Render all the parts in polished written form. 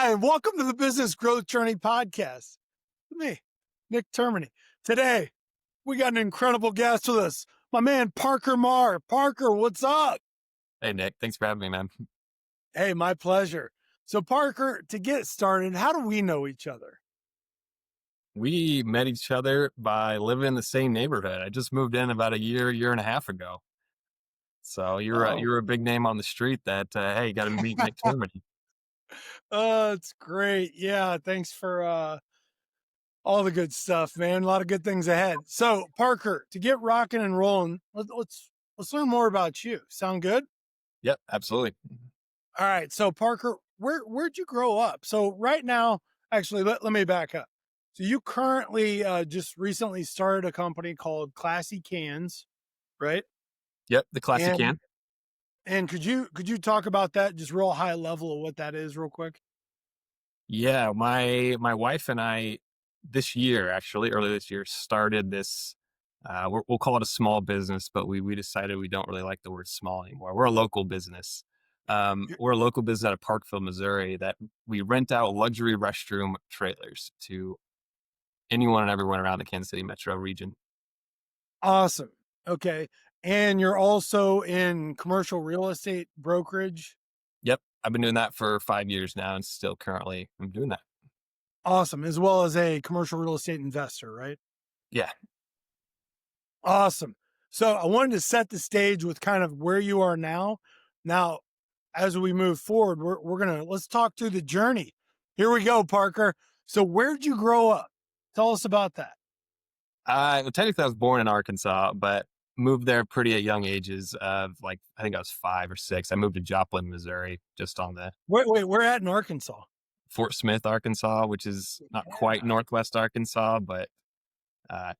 Hi, and welcome to the Business Growth Journey podcast. With me, Nick Termini. Today, we got an incredible guest with us, my man, Parker Maher. Parker, what's up? Hey, Nick. Thanks for having me, man. Hey, my pleasure. So, Parker, to get started, how do we know each other? We met each other by living in the same neighborhood. I just moved in about a year and a half ago. So Oh, you're a big name on the street that hey, you got to meet Nick Termini. it's great. Yeah, thanks for all the good stuff, man. A lot of good things ahead. So, Parker, to get rocking and rolling, let's learn more about you. Sound good? Yep, absolutely. All right. So Parker, where'd you grow up? So right now, actually, let me back up. So you currently just recently started a company called Classy Cans, right? Yep, the classic And can. could you talk about that just real high level of what that is, real quick? Yeah, my wife and I this year, actually earlier this year, started this. We'll call it a small business, but we decided we don't really like the word small anymore. We're a local business. Y- We're a local business out of Parkville, Missouri, that we rent out luxury restroom trailers to anyone and everyone around the Kansas City metro region. Awesome. Okay. And you're also in commercial real estate brokerage. Yep, I've been doing that for 5 years now, and still currently I'm doing that. Awesome. As well as a commercial real estate investor, right? Yeah, Awesome. So I wanted to set the stage with kind of where you are now. Now, as we move forward, let's talk through the journey. Here we go, Parker. So where'd you grow up? Tell us about that. well, technically I was born in Arkansas, but moved there pretty at young ages. Of like I think I was 5 or 6. I moved to Joplin, Missouri, just on the Wait, we're at in Arkansas. Fort Smith, Arkansas, which is not quite Yeah. northwest Arkansas, but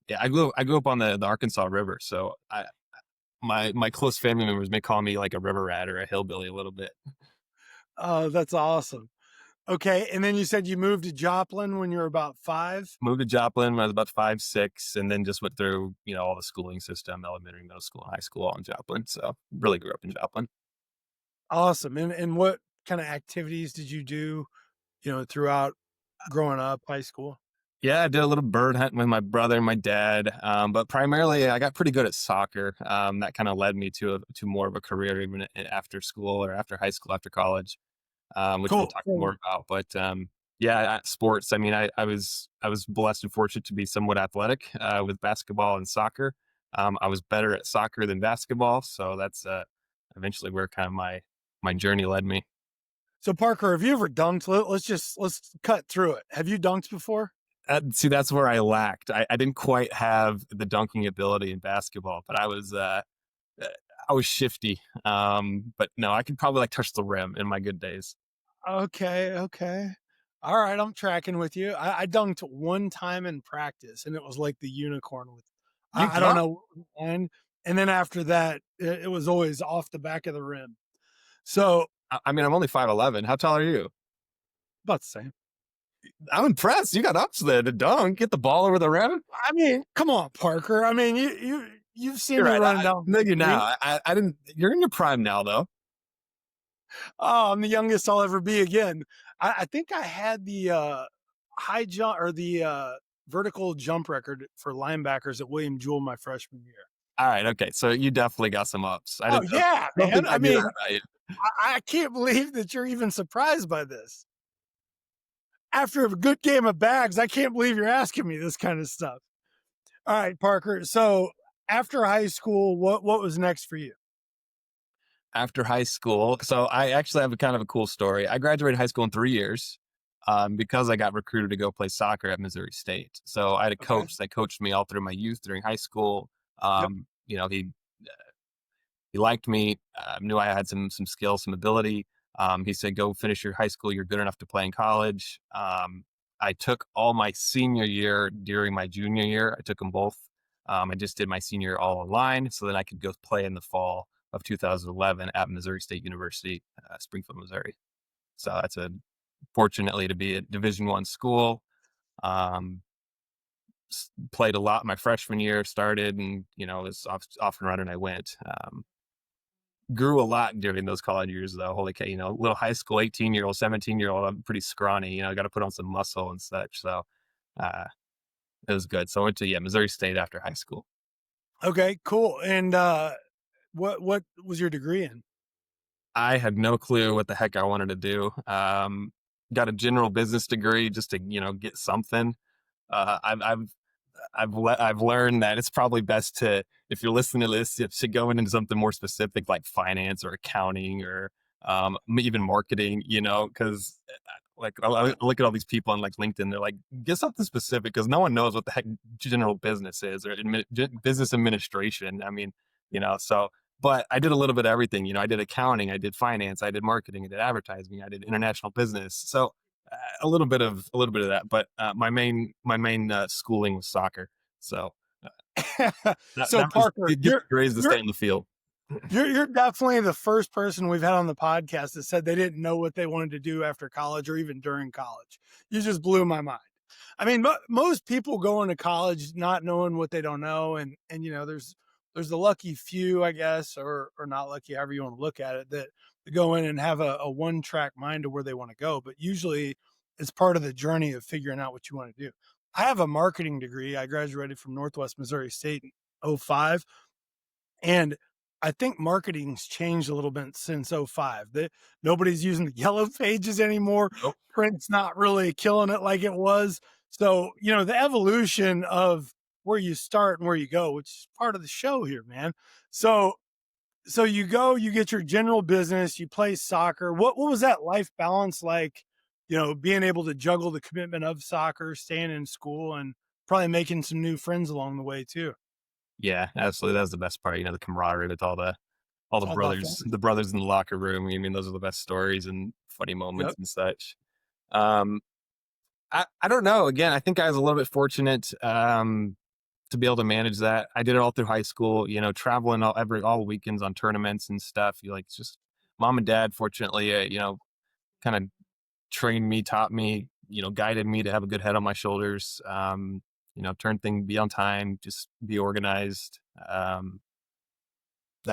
yeah, I grew up on the Arkansas River, so my close family members may call me like a river rat or a hillbilly a little bit. Oh, that's awesome. Okay. And then you said you moved to Joplin when you were about 5. Moved to Joplin when I was about 5, 6, and then just went through all the schooling system, elementary, middle school, high school, all in Joplin. So really grew up in Joplin. Awesome. And what kind of activities did you do, throughout growing up, high school? Yeah, I did a little bird hunting with my brother and my dad, but primarily I got pretty good at soccer. That kind of led me to more of a career even after school or after high school, after college, which we'll Cool. talk more about. But yeah, sports. I mean, I was blessed and fortunate to be somewhat athletic with basketball and soccer. I was better at soccer than basketball, so that's eventually where kind of my journey led me. So Parker, have you ever dunked? Let's cut through it. Have you dunked before? See, that's where I lacked. I didn't quite have the dunking ability in basketball, but uh, I was shifty. But no, I could probably like touch the rim in my good days. Okay, okay. All right, I'm tracking with you. I dunked one time in practice, and it was like the unicorn with You I don't dunked? know when. And then after that, it was always off the back of the rim. So I mean, I'm only 5'11". How tall are you? about the same. I'm impressed. You got ups there to dunk, get the ball over the rim. I mean, come on, Parker. I mean, you've seen You're me right. running down No, the you're street. now. I didn't. You're in your prime now, though. Oh, I'm the youngest I'll ever be again. I think I had the high jump or the vertical jump record for linebackers at William Jewell my freshman year. All right. Okay. So you definitely got some ups. I Oh didn't. yeah, Don't man. think I I knew that mean, about you. I can't believe that you're even surprised by this. After a good game of bags, I can't believe you're asking me this kind of stuff. All right, Parker. So after high school, what was next for you? After high school. So I actually have a kind of a cool story. I graduated high school in 3 years because I got recruited to go play soccer at Missouri State. So I had a Okay. coach that coached me all through my youth during high school. Yep. He liked me, knew I had some skills, some ability. He said, "Go finish your high school. You're good enough to play in college." I took all my senior year during my junior year. I took them both. I just did my senior year all online, so then I could go play in the fall of 2011 at Missouri State University, Springfield, Missouri. So that's a fortunately to be a Division I school. Um, Played a lot my freshman year, started and was off and running. I went. grew a lot during those college years though. Holy cow, little high school 18-year-old, 17-year-old, I'm pretty scrawny, got to put on some muscle and such. So uh it was good. So I went to, yeah, Missouri State after high school. Okay, cool. And what was your degree in? I had no clue what the heck I wanted to do. Got a general business degree just to, get something. I've learned that it's probably best to, if you're listening to this, to go into something more specific like finance or accounting or even marketing, because like I look at all these people on like LinkedIn, they're like, get something specific because no one knows what the heck general business is or business administration. I mean, so. But I did a little bit of everything. I did accounting, I did finance, I did marketing, I did advertising, I did international business. So a little bit of that, but my main schooling was soccer. So that So that was Parker, it. Gets the grades to stay in the field. you're definitely the first person we've had on the podcast that said they didn't know what they wanted to do after college or even during college. You just blew my mind. I mean, most people go into college not knowing what they don't know, and there's the lucky few, I guess, or not lucky, however you want to look at it, that go in and have a one track mind to where they want to go. But usually, it's part of the journey of figuring out what you want to do. I have a marketing degree. I graduated from Northwest Missouri State in '05. And I think marketing's changed a little bit since '05. Nobody's using the yellow pages anymore. Nope. Print's not really killing it like it was. So, the evolution of where you start and where you go, which is part of the show here, man. So, you go, you get your general business, you play soccer. What was that life balance like? Being able to juggle the commitment of soccer, staying in school, and probably making some new friends along the way too. Yeah, absolutely. That was the best part. The camaraderie with all It's the all about brothers, family. the brothers in the locker room. I mean, those are the best stories and funny Yep. moments and such. Um, I don't know. Again, I think I was a little bit fortunate to be able to manage that. I did it all through high school. Traveling all weekends on tournaments and stuff. You like just mom and dad. Fortunately, kind of trained me, taught me, guided me to have a good head on my shoulders. Be on time, just be organized, that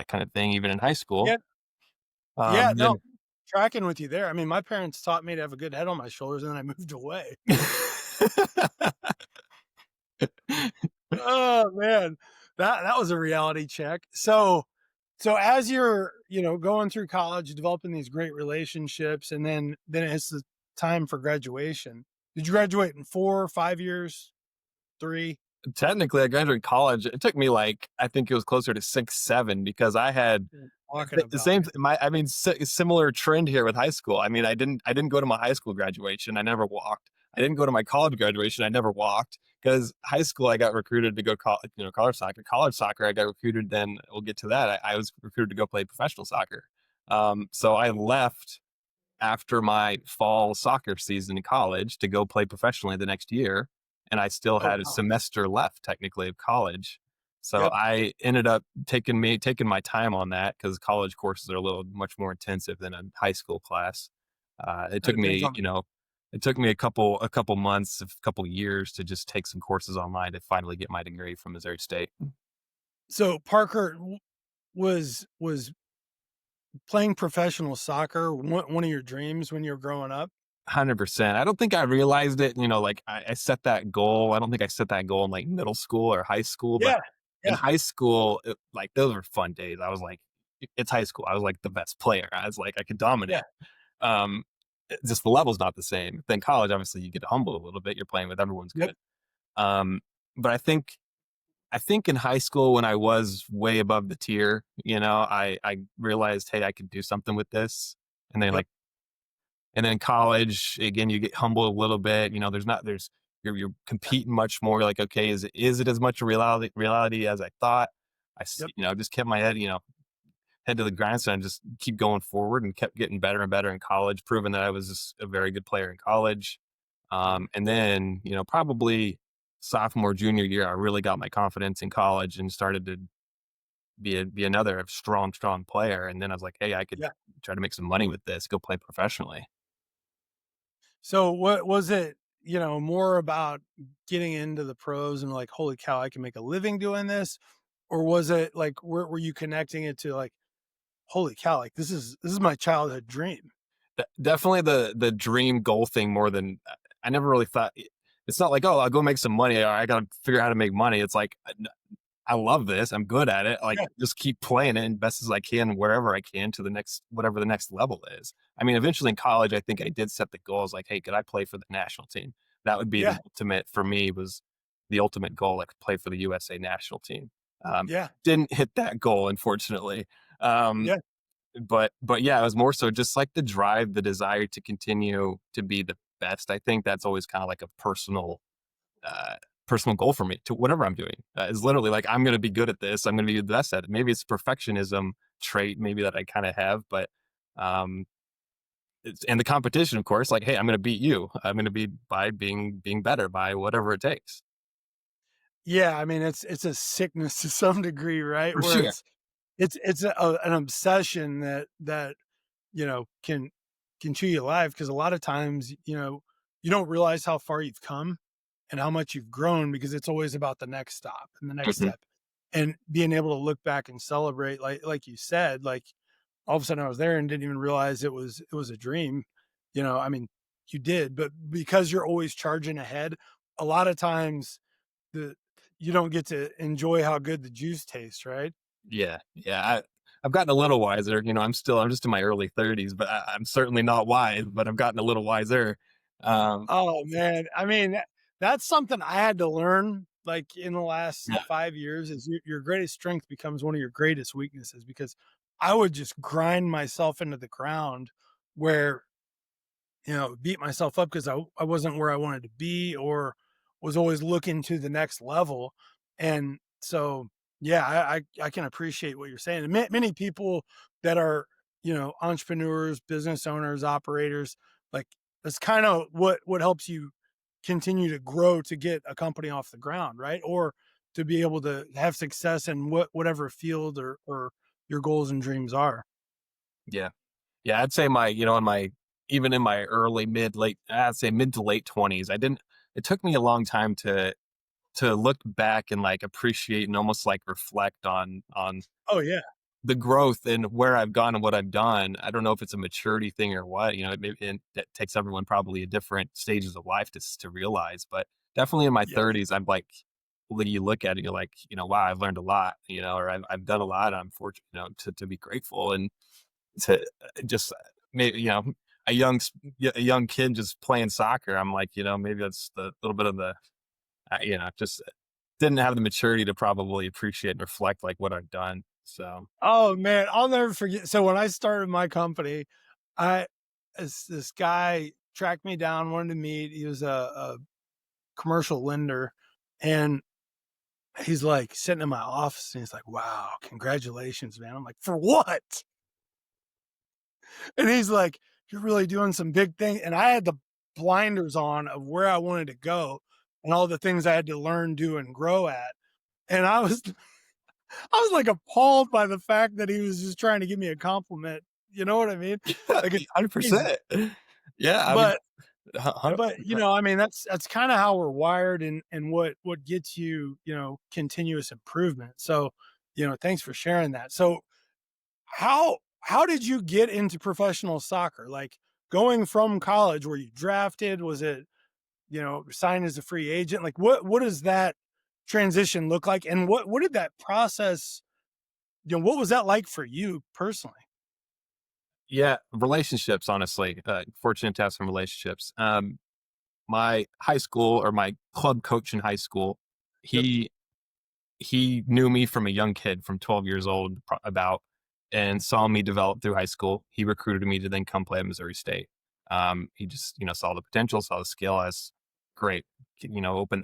kind of thing, even in high school. Yeah. Yeah, no, Then tracking with you there. I mean, my parents taught me to have a good head on my shoulders, and then I moved away. Oh, man. That was a reality check. So as you're, going through college, developing these great relationships, and then it's the time for graduation. Did you graduate in 4 or 5 years? 3? technically, I graduated college. It took me like I think it was closer to 6, 7 because I had Talking the about same. it. I mean, similar trend here with high school. I mean, I didn't go to my high school graduation. I never walked. I didn't go to my college graduation. I never walked because high school I got recruited to go college soccer. College soccer I got recruited. Then we'll get to that. I was recruited to go play professional soccer. So I left after my fall soccer season in college to go play professionally the next year. And I still Oh, had a wow. semester left technically of college. So Yep. I ended up taking my time on that because college courses are a little much more intensive than a high school class. It That took depends me, on a couple months, a couple years to just take some courses online to finally get my degree from Missouri State. So Parker was playing professional soccer one of your dreams when you were growing up? 100%. I don't think I realized it, like I set that goal. I don't think I set that goal in like middle school or high school, but Yeah. in Yeah. high school, like those were fun days. I was like, it's high school. I was like the best player. I was like, I could Yeah. dominate. Um, just the level's not the same. Then college, obviously, you get humbled a little bit. You're playing with everyone's Yep. good. But I think in high school when I was way above the tier, I realized, hey, I could do something with this. And then Yep. like and then college, again, you get humbled a little bit. You're competing much more. Like, okay, is it as much a reality as I thought? Yep. Just kept my head to the grindstone, just keep going forward, and kept getting better and better in college, proving that I was just a very good player in college. And then, probably sophomore, junior year, I really got my confidence in college and started to be another strong, strong player. And then I was like, hey, I could Yeah. try to make some money with this, go play professionally. So what was it, more about getting into the pros and like, holy cow, I can make a living doing this? Or was it like, were you connecting it to like, holy cow, like this is my childhood dream. Definitely the dream goal thing more than I never really thought. It's not like, oh, I'll go make some money, or I got to figure out how to make money. It's like I love this. I'm good at it. Like, Yeah, just keep playing it and best as I can wherever I can to the next whatever the next level is. I mean, eventually in college, I think I did set the goals like, hey, could I play for the national team? That would be yeah, the ultimate for me was the ultimate goal. I could play for the USA national team. yeah, Didn't hit that goal, unfortunately. Um, yeah. but yeah, it was more so just like the drive, the desire to continue to be the best. I think that's always kind of like a uh, personal goal for me to whatever I'm doing is literally like I'm going to be good at this. I'm going to be the best at it. Maybe it's perfectionism trait, maybe that I kind of have, but um, and the competition, of course. Like, hey, I'm going to beat you. I'm going to be by being better by whatever it takes. Yeah, I mean, it's a sickness to some degree, right? For Where sure. it's an obsession that can chew you alive because a lot of times you don't realize how far you've come and how much you've grown because it's always about the next stop and the next Mhm. step and being able to look back and celebrate like you said like all of a sudden I was there and didn't even realize it was a dream. I mean, you did, but because you're always charging ahead, a lot of times the you don't get to enjoy how good the juice tastes, right? Yeah, yeah. I've gotten a little wiser. I'm just in my early 30s, but I'm certainly not wise. But I've gotten a little wiser. Um, Oh man, I mean that's something I had to learn like in the last yeah, 5 years is your greatest strength becomes one of your greatest weaknesses because I would just grind myself into the ground where beat myself up because I wasn't where I wanted to be or was always looking to the next level. And so, yeah, I can appreciate what you're saying. And many people that are, entrepreneurs, business owners, operators, like that's kind of what helps you continue to grow to get a company off the ground, right? Or to be able to have success in whatever field or your goals and dreams are. yeah, yeah. I'd say in my even in my early I'd say mid to late 20s. I didn't. It took me a long time to look back and like appreciate and almost like reflect on Oh yeah. the growth and where I've gone and what I've done. I don't know if it's a maturity thing or what, and it takes everyone probably at different stages of life to realize, but definitely in my Yeah. 30s, I'm like, when you look at it, you're like, wow, I've learned a lot, or I've done a lot. I'm fortunate, to be grateful and to just maybe, a young kid just playing soccer. I'm like, maybe that's the little bit of the, just didn't have the maturity to probably appreciate and reflect like what I've done. So, Oh man, I'll never forget. So when I started my company, I this guy tracked me down, wanted to meet. He was a commercial lender, and he's like sitting in my office, and he's like, "Wow, congratulations, man!" I'm like, "For what?" And he's like, "You're really doing some big thing." And I had the blinders on of where I wanted to go and all the things I had to learn, do, and grow at. And I was like appalled by the fact that he was just trying to give me a compliment. You know what I mean? yeah, Like it's crazy. 100%. Yeah, I mean, But I mean that's kind of how we're wired and what gets you, continuous improvement. So, thanks for sharing that. So, how did you get into professional soccer? Like going from college, were you drafted? Was it, signed as a free agent? Like what does that transition look like? And what did that process what was that like for you personally? yeah, relationships, honestly, fortunate to have some relationships. My high school or my club coach in high school, Yep. he he knew me from a young kid from 12 years old about and saw me develop through high school. He recruited me to then come play at Missouri State. He just, saw the potential, saw the skill as great,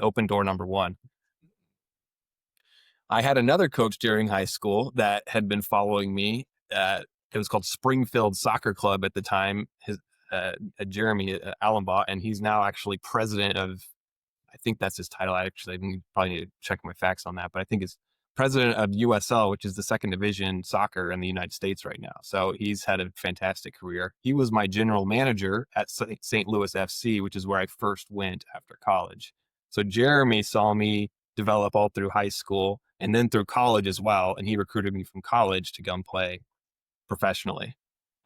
open door number one. I had another coach during high school that had been following me. It was called Springfield Soccer Club at the time. Jeremy Allenbaugh, and he's now actually president of. I think that's his title. Probably need to check my facts on that, but I think it's president of USL, which is the second division soccer in the United States right now. So he's had a fantastic career. He was my general manager at St. Louis FC, which is where I first went after college. So Jeremy saw me develop all through high school and then through college as well, and he recruited me from college to come play. professionally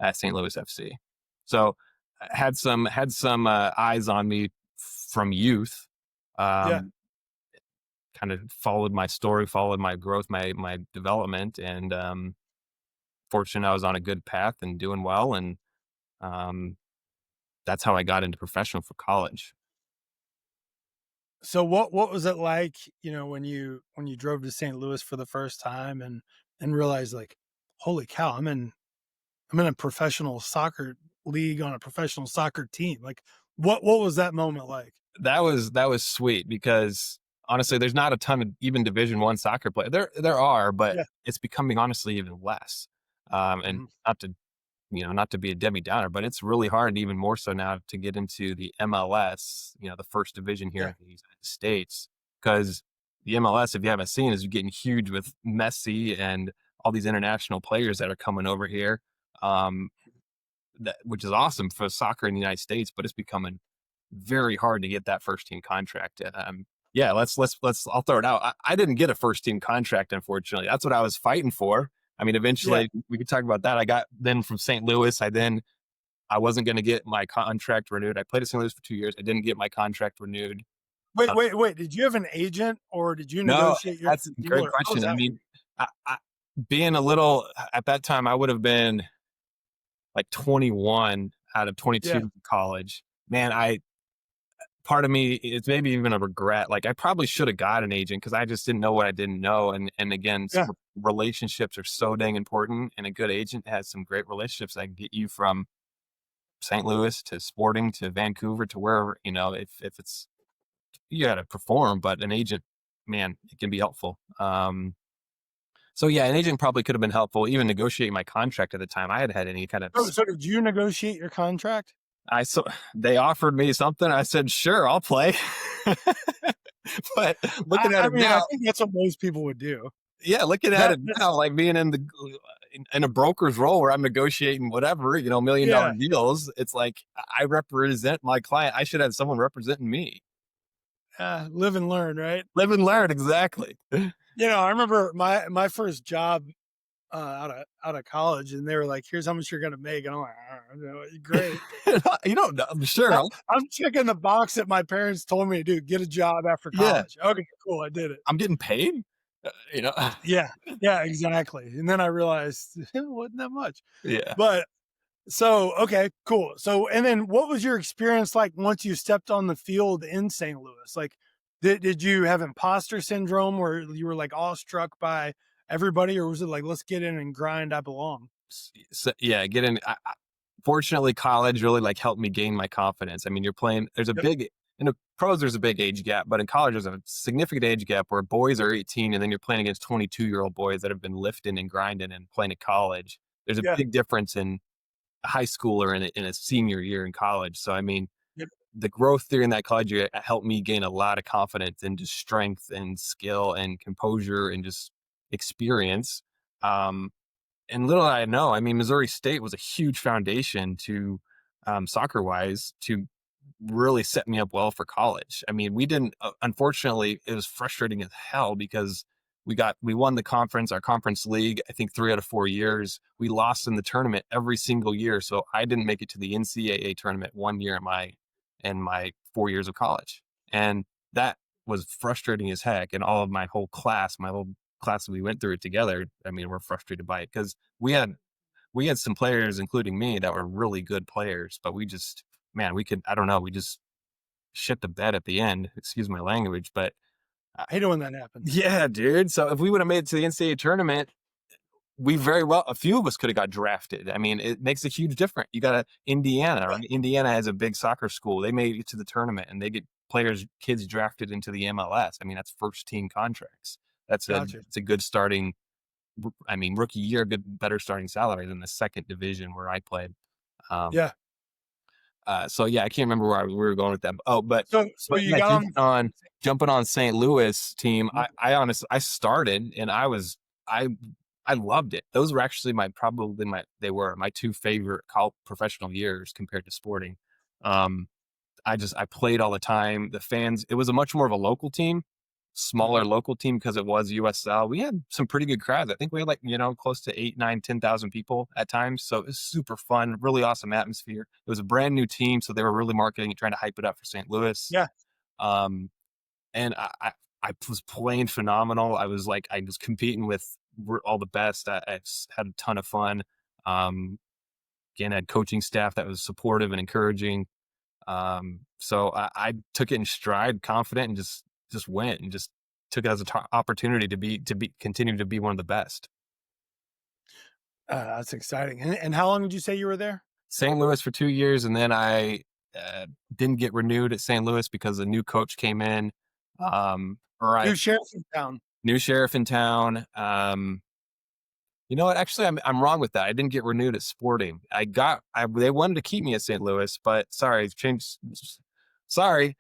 at St. Louis FC. So I had some eyes on me from youth. Yeah. Um, Kind of followed my story, followed my growth, my development, and fortunate I was on a good path and doing well, and um, that's how I got into professional for college. So what was it like, when you drove to St. Louis for the first time and realized like, holy cow, I'm in a professional soccer league on a professional soccer team. Like what was that moment like? That was sweet because honestly, there's not a ton of even Division One soccer play. There are, but Yeah. it's becoming honestly even less. And Mhm. not to be a Debbie Downer, but it's really hard, even more so now, to get into the MLS, the first division here Yeah. in the United States, because the MLS, if you haven't seen, is getting huge with Messi and all these international players that are coming over here. Um, which is awesome for soccer in the United States, but it's becoming very hard to get that first team contract. Yeah, let's. I'll throw it out. I didn't get a first team contract, unfortunately. That's what I was fighting for. I mean, Yeah. eventually we could talk about that. I got then from St. Louis. I wasn't going to get my contract renewed. I played at St. Louis for 2 years. I didn't get my contract renewed. Wait, Uh, wait, wait. Did you have an agent or did you no, negotiate your that's own a deal great or how does question. I that mean, work? being a little at that time, I would have been like 21 out of Yeah. 22 in college. Man, I part of me, it's maybe even a regret. Like I probably should have got an agent because I just didn't know what I didn't know. And again, Yeah. relationships are so dang important. And a good agent has some great relationships that can get you from St. Louis to Sporting to Vancouver to wherever. If it's you got to perform, but an agent, man, it can be helpful. So yeah, an agent probably could have been helpful. Even negotiating my contract at the time, I had had any kind of So did you negotiate your contract? I so they offered me something. I said, "Sure, I'll play." But I, looking at I it mean, I now, think that's what most people would do. yeah, looking at That it that's now, like being in a broker's role where I'm negotiating whatever, million yeah. dollar deals. It's like I represent my client. I should have someone representing me. Live and learn, right? Live and learn, exactly. I remember my first job out of college, and they were like, "Here's how much you're gonna make," and I'm like, "Great." You don't know, I'm sure. I, I'm checking the box that my parents told me to do. Get a job after Yeah, college. Okay, cool. I did it. I'm getting paid. Yeah, yeah, exactly. And then I realized it wasn't that much. Yeah. But so okay, cool. So and then what was your experience like once you stepped on the field in St. Louis? Like, did you have imposter syndrome where you were like awestruck by everybody, or was it like let's get in and grind? I belong. So, yeah, get in. Fortunately, college really like helped me gain my confidence. I mean, you're playing. There's a Yep. big in the pros. There's a big age gap, but in college, there's a significant age gap where boys are 18, and then you're playing against 22-year-old boys that have been lifting and grinding and playing at college. There's a Yeah. big difference in a high school or in a senior year in college. So, I mean, Yep. the growth during that college year helped me gain a lot of confidence and just strength and skill and composure and just experience. Um, and little did I know, I mean, Missouri State was a huge foundation to soccer wise to really set me up well for college. I mean, we didn't, unfortunately, it was frustrating as hell because we won our conference league, I think 3 out of 4 years. We lost in the tournament every single year. So I didn't make it to the NCAA tournament one year in my 4 years of college. And that was frustrating as heck. And all of my whole class that we went through it together, I mean, we're frustrated by it because we had some players, including me, that were really good players, but we just, man, I don't know, we just shit the bed at the end. Excuse my language, but uh, I hate it when that happens. yeah, dude. So if we would have made it to the NCAA tournament, a few of us could have got drafted. I mean, it makes a huge difference. You got Indiana, Yeah, right? Indiana has a big soccer school. They made it to the tournament and they get kids drafted into the MLS. I mean, that's first team contracts. gotcha. It's a good starting. I mean, rookie year, better starting salary than the second division where I played. Um, Yeah. so yeah, I can't remember where we were going with that. Oh, but So you yeah, got on the jumping on St. Louis team. field. I honestly I started and I I loved it. Those were actually they were my two favorite professional years compared to sporting. Um, I played all the time. The fans, it was a much more of a local team. smaller local team because it was USL. We had some pretty good crowds. I think we had like, close to 8, 9, 10,000 people at times. So it was super fun, really awesome atmosphere. It was a brand new team. So they were really marketing and trying to hype it up for St. Louis. Yeah. Um, and I was playing phenomenal. I was competing with all the best. Had a ton of fun. Um, Again, I had coaching staff that was supportive and encouraging. So I took it in stride, confident, and just went and just took it as an opportunity to be continue to be one of the best. That's exciting. And how long did you say you were there? St. Louis for 2 years, and then I uh, didn't get renewed at St. Louis because a new coach came in. Or I New sheriff in town. New sheriff in town. You know what? Actually, I'm wrong with that. I didn't get renewed at Sporting. They wanted to keep me at St. Louis, but sorry, changed. Sorry,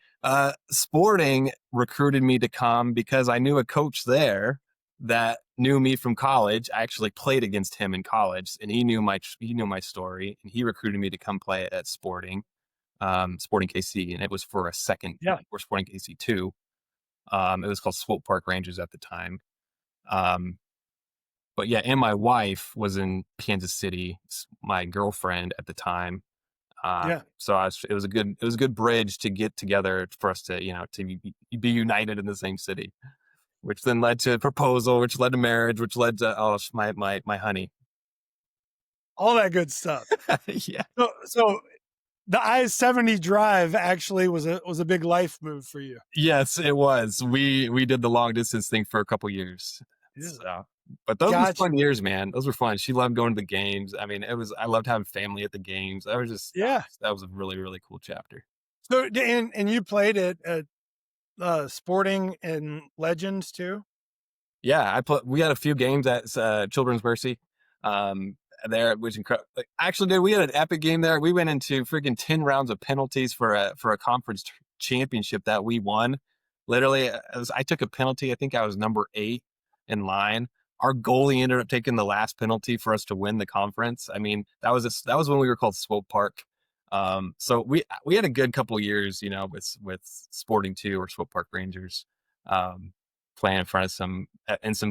Sporting recruited me to come because I knew a coach there that knew me from college. I actually played against him in college, and he knew my story, and he recruited me to come play at Sporting, Sporting KC, and it was for a second Yeah. for Sporting KC two. It was called Swope Park Rangers at the time. Um, but yeah, and my wife was in Kansas City, my girlfriend at the time. Yeah. So it was a good bridge to get together for us to, be united in the same city, which then led to proposal, which led to marriage, which led to, my honey. All that good stuff. Yeah. So the I-70 drive actually was a big life move for you. Yes, it was. We did the long distance thing for a couple years. Yeah. So, but those were Gotcha. fun years, man. Those were fun. She loved going to the games. I mean, I loved having family at the games. Yeah. That was a really, really cool chapter. So and you played at Sporting and Legends too? Yeah, we had a few games at Children's Mercy. There, which incredible. Actually, dude, we had an epic game there. We went into freaking 10 rounds of penalties for a conference championship that we won. Literally, I took a penalty. I think I was number 8 in line. Our goalie ended up taking the last penalty for us to win the conference. I mean, that was when we were called Swope Park. So we had a good couple years, with Sporting 2 or Swope Park Rangers. Playing in front of some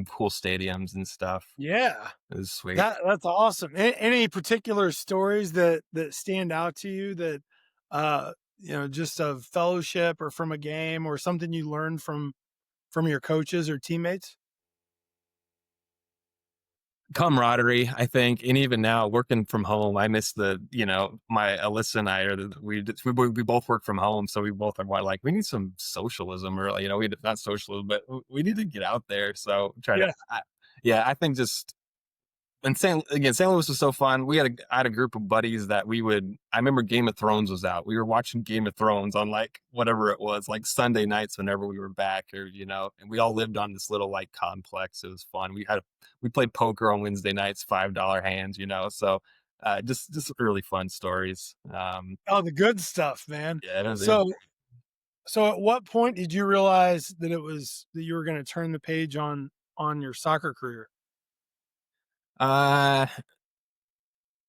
cool stadiums and stuff. Yeah. It was sweet. That's awesome. Any particular stories that stand out to you that just of fellowship or from a game or something you learned from your coaches or teammates? Camaraderie, I think, and even now working from home, I miss my Alyssa and I we both work from home, so we both are like we need some socialism, or we not socialism, but we need to get out there. So try to, Yeah. yeah, I think just. And St. Louis was so fun. I had a group of buddies that I remember Game of Thrones was out. We were watching Game of Thrones on like whatever it was, like Sunday nights whenever we were back, or, and we all lived on this little like complex. It was fun. We played poker on Wednesday nights, $5 hands, so, just really fun stories. Oh, the good stuff, man. Yeah, it was. So at what point did you realize that you were going to turn the page on your soccer career? Uh,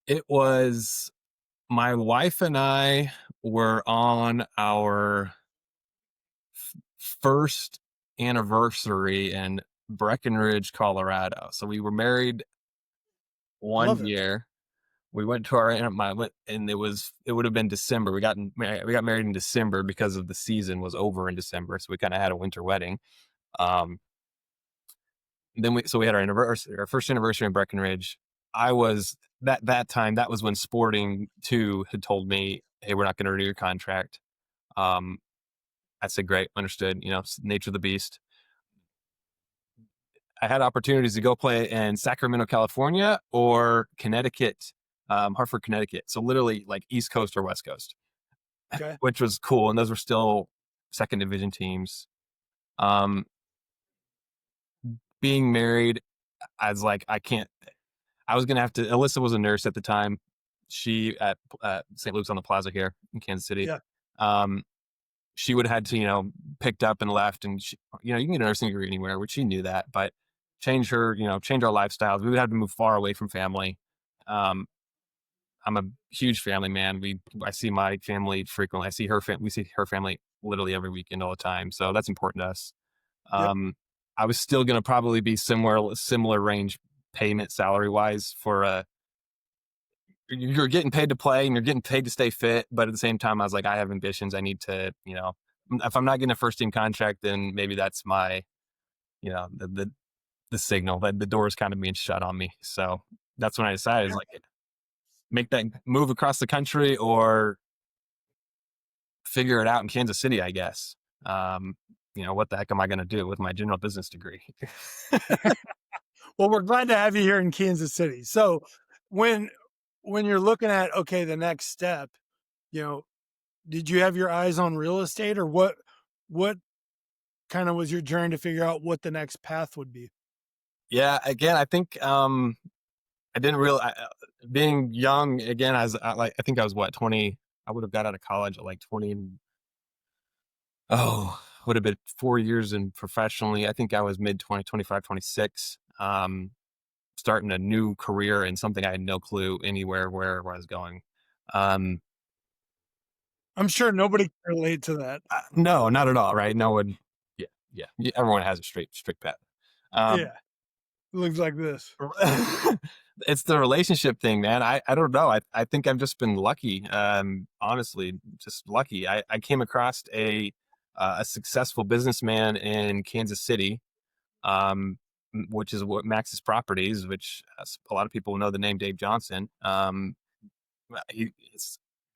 it was my wife and I were on our first anniversary in Breckenridge, Colorado. So we were married one Love it. year. We went to our and it would have been December. We got married in December because of the season was over in December, so we kind of had a winter wedding. Um, then we had our first anniversary in Breckenridge. I was that time. That was when Sporting 2 had told me, "Hey, we're not going to renew your contract." Um, I said, "Great, understood." Nature of the beast. I had opportunities to go play in Sacramento, California, or Connecticut, Hartford, Connecticut. So literally like East Coast or West Coast, Okay. which was cool. And those were still second division teams. Um, Being married, I was like, I can't. I was gonna have to. Alyssa was a nurse at the time. She at St. Luke's on the Plaza here in Kansas City. Yeah. Um, she would have had to, picked up and left, and you can get a nursing degree anywhere, which she knew that, but change change our lifestyles. We would have to move far away from family. Um, I'm a huge family man. I see my family frequently. We see her family literally every weekend, all the time. So that's important to us. Yep. I was still going to probably be similar range payment salary wise for you're getting paid to play and you're getting paid to stay fit, but at the same time I was like, I have ambitions. I need to, if I'm not getting a first team contract, then maybe that's my, the signal that the door is kind of being shut on me. So that's when I decided, is Yeah. like, make that move across the country or figure it out in Kansas City, I guess. Um, what the heck am I going to do with my general business degree? Well, we're glad to have you here in Kansas City. So when when you're looking at, okay, the next step, you know, did you have your eyes on real estate, or what kind of was your journey to figure out what the next path would be? Yeah, again, I think I didn't real being young again. I think I was what 20. I would have got out of college at like 20. Oh, would have been 4 years in professionally. I think I was mid 20, 25, 26. Starting a new career in something I had no clue anywhere where I was going. Um, I'm sure nobody can relate to that. no, not at all. Right? No one. Yeah, yeah. Everyone has a strict path. Um, Yeah, it looks like this. it's the relationship thing, man. I don't know. I think I've just been lucky. Honestly, just lucky. I came across a successful businessman in Kansas City, um, which is what Max's Properties, which a lot of people know the name Dave Johnson. I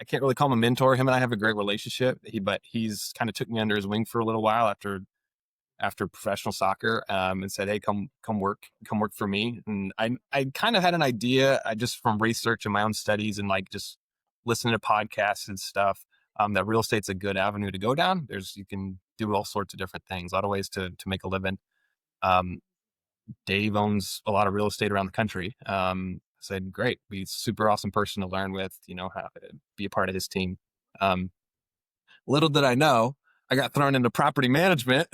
can't really call him a mentor. Him and I have a great relationship. But he's kind of took me under his wing for a little while after professional soccer, and said, "Hey, come work for me." And I kind of had an idea, just from research and my own studies and like just listening to podcasts and stuff, that real estate's a good avenue to go down. You can do all sorts of different things, a lot of ways to make a living. Um, Dave owns a lot of real estate around the country. I said, great, be a super awesome person to learn with, how to be a part of his team. Um, Little did I know, I got thrown into property management.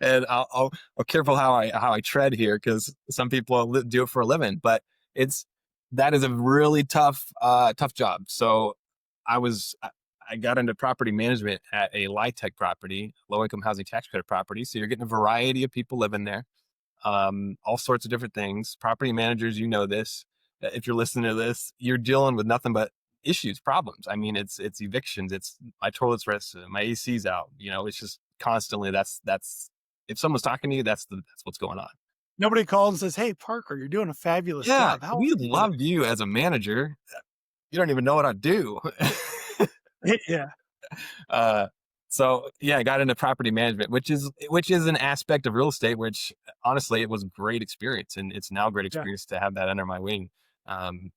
And I'll careful how I tread here, because some people do it for a living, but it's that is a really tough job. So I was I got into property management at a LIHTC property, low income housing tax credit property. So you're getting a variety of people living there, all sorts of different things. Property managers, this. If you're listening to this, you're dealing with nothing but issues, problems. I mean, it's evictions, it's my toilet's rested, my AC's out. It's just constantly that's if someone's talking to you, that's what's going on. Nobody calls and says, "Hey, Parker, you're doing a fabulous Yeah, job. How are we you today?" love you as a manager. You don't even know what I do. Yeah, uh, so yeah, I got into property management, which is an aspect of real estate, which honestly it was a great experience, and it's now a great yeah. experience to have that under my wing. Um,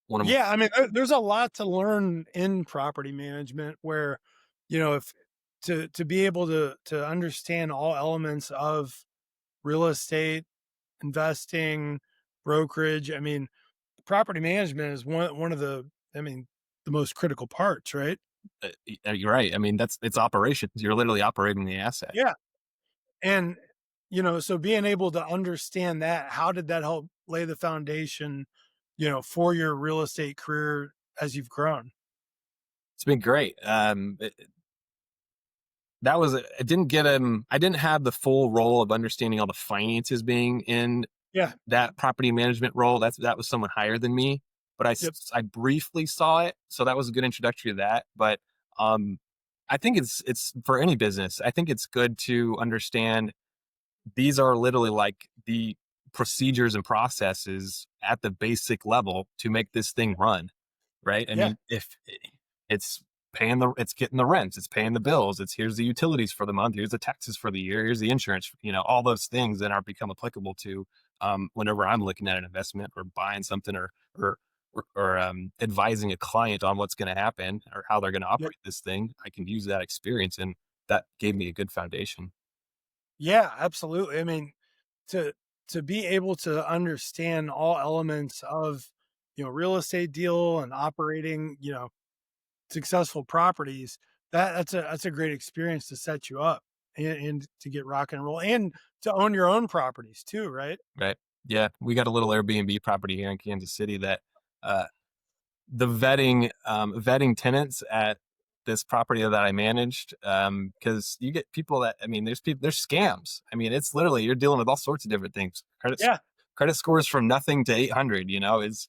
one of Yeah, I mean, there's a lot to learn in property management where, if to be able to understand all elements of real estate, investing, brokerage. I mean, property management is one of the, I mean, the most critical parts, right? you're right. I mean, it's operations. You're literally operating the asset. Yeah. And so being able to understand that, how did that help lay the foundation, for your real estate career as you've grown? It's been great. That was I didn't get I didn't have the full role of understanding all the finances being in Yeah. that property management role. That was someone higher than me, but Yep. I briefly saw it, so that was a good introductory to that. But um, I think it's for any business. I think it's good to understand these are literally like the procedures and processes at the basic level to make this thing run, right? I Yeah. mean, if it's it's getting the rents, it's paying the bills, it's here's the utilities for the month, here's the taxes for the year, here's the insurance, all those things that are become applicable to, whenever I'm looking at an investment or buying something, or advising a client on what's going to happen or how they're going to Yep. operate this thing. I can use that experience, and that gave me a good foundation. Yeah, absolutely. I mean, to to be able to understand all elements of, real estate deal and operating, successful properties, that's a great experience to set you up and to get rock and roll and to own your own properties too, right? Right. Yeah, we got a little Airbnb property here in Kansas City that, uh, the vetting tenants at this property that I managed. Because you get people that, I mean, there's scams. I mean, it's literally, you're dealing with all sorts of different things. Yeah. Credit scores from nothing to 800. Is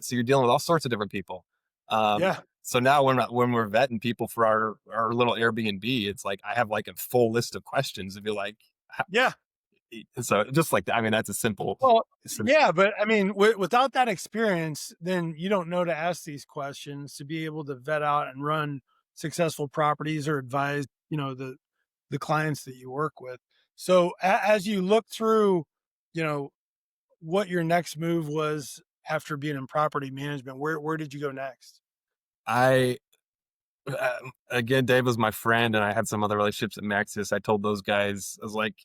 so you're dealing with all sorts of different people. Yeah. So now when we're vetting people for our little Airbnb, it's like I have like a full list of questions to be like, Yeah. so just like that. I mean, that's a simple. Well, Sim- yeah, but I mean, without that experience, then you don't know to ask these questions to be able to vet out and run successful properties or advise, the clients that you work with. So as you look through, you know, what your next move was after being in property management, where did you go next? I Again, Dave was my friend, and I had some other relationships at Maxis. I told those guys, I was like,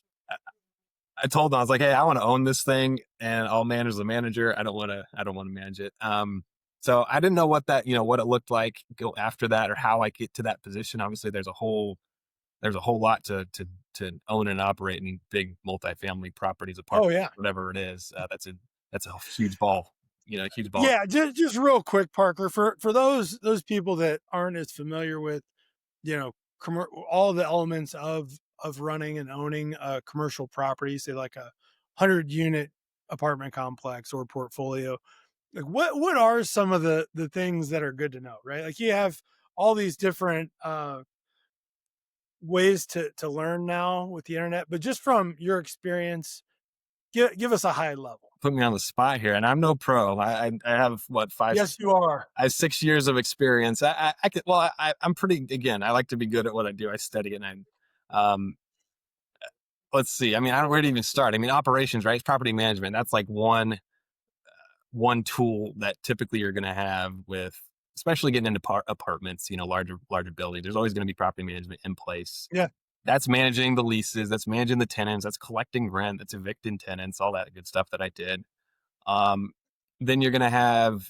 I told them, I was like, hey, I want to own this thing, and I'll manage the manager. I don't want to manage it. So I didn't know what it looked like go after that, or how I get to that position. Obviously, there's a whole lot to own and operate in big multifamily properties, Oh apartments, yeah. whatever it is. That's a huge ball, huge ball. Yeah, just real quick, Parker, for those people that aren't as familiar with, all the elements of running and owning a commercial property, say like a 100-unit apartment complex or portfolio. Like what are some of the things that are good to know, right? Like you have all these different ways to learn now with the internet, but just from your experience, give us a high level. Put me on the spot here, and I'm no pro. I have what five Yes, you are. I have 6 years of experience. I could, well, I'm pretty, again, I like to be good at what I do. I study it, and um, let's see. I mean, I don't where to even start. I mean, operations, right? Property management. That's like one tool that typically you're going to have with, especially getting into apartments. Larger buildings. There's always going to be property management in place. Yeah. That's managing the leases. That's managing the tenants. That's collecting rent. That's evicting tenants. All that good stuff that I did. Um, then you're going to have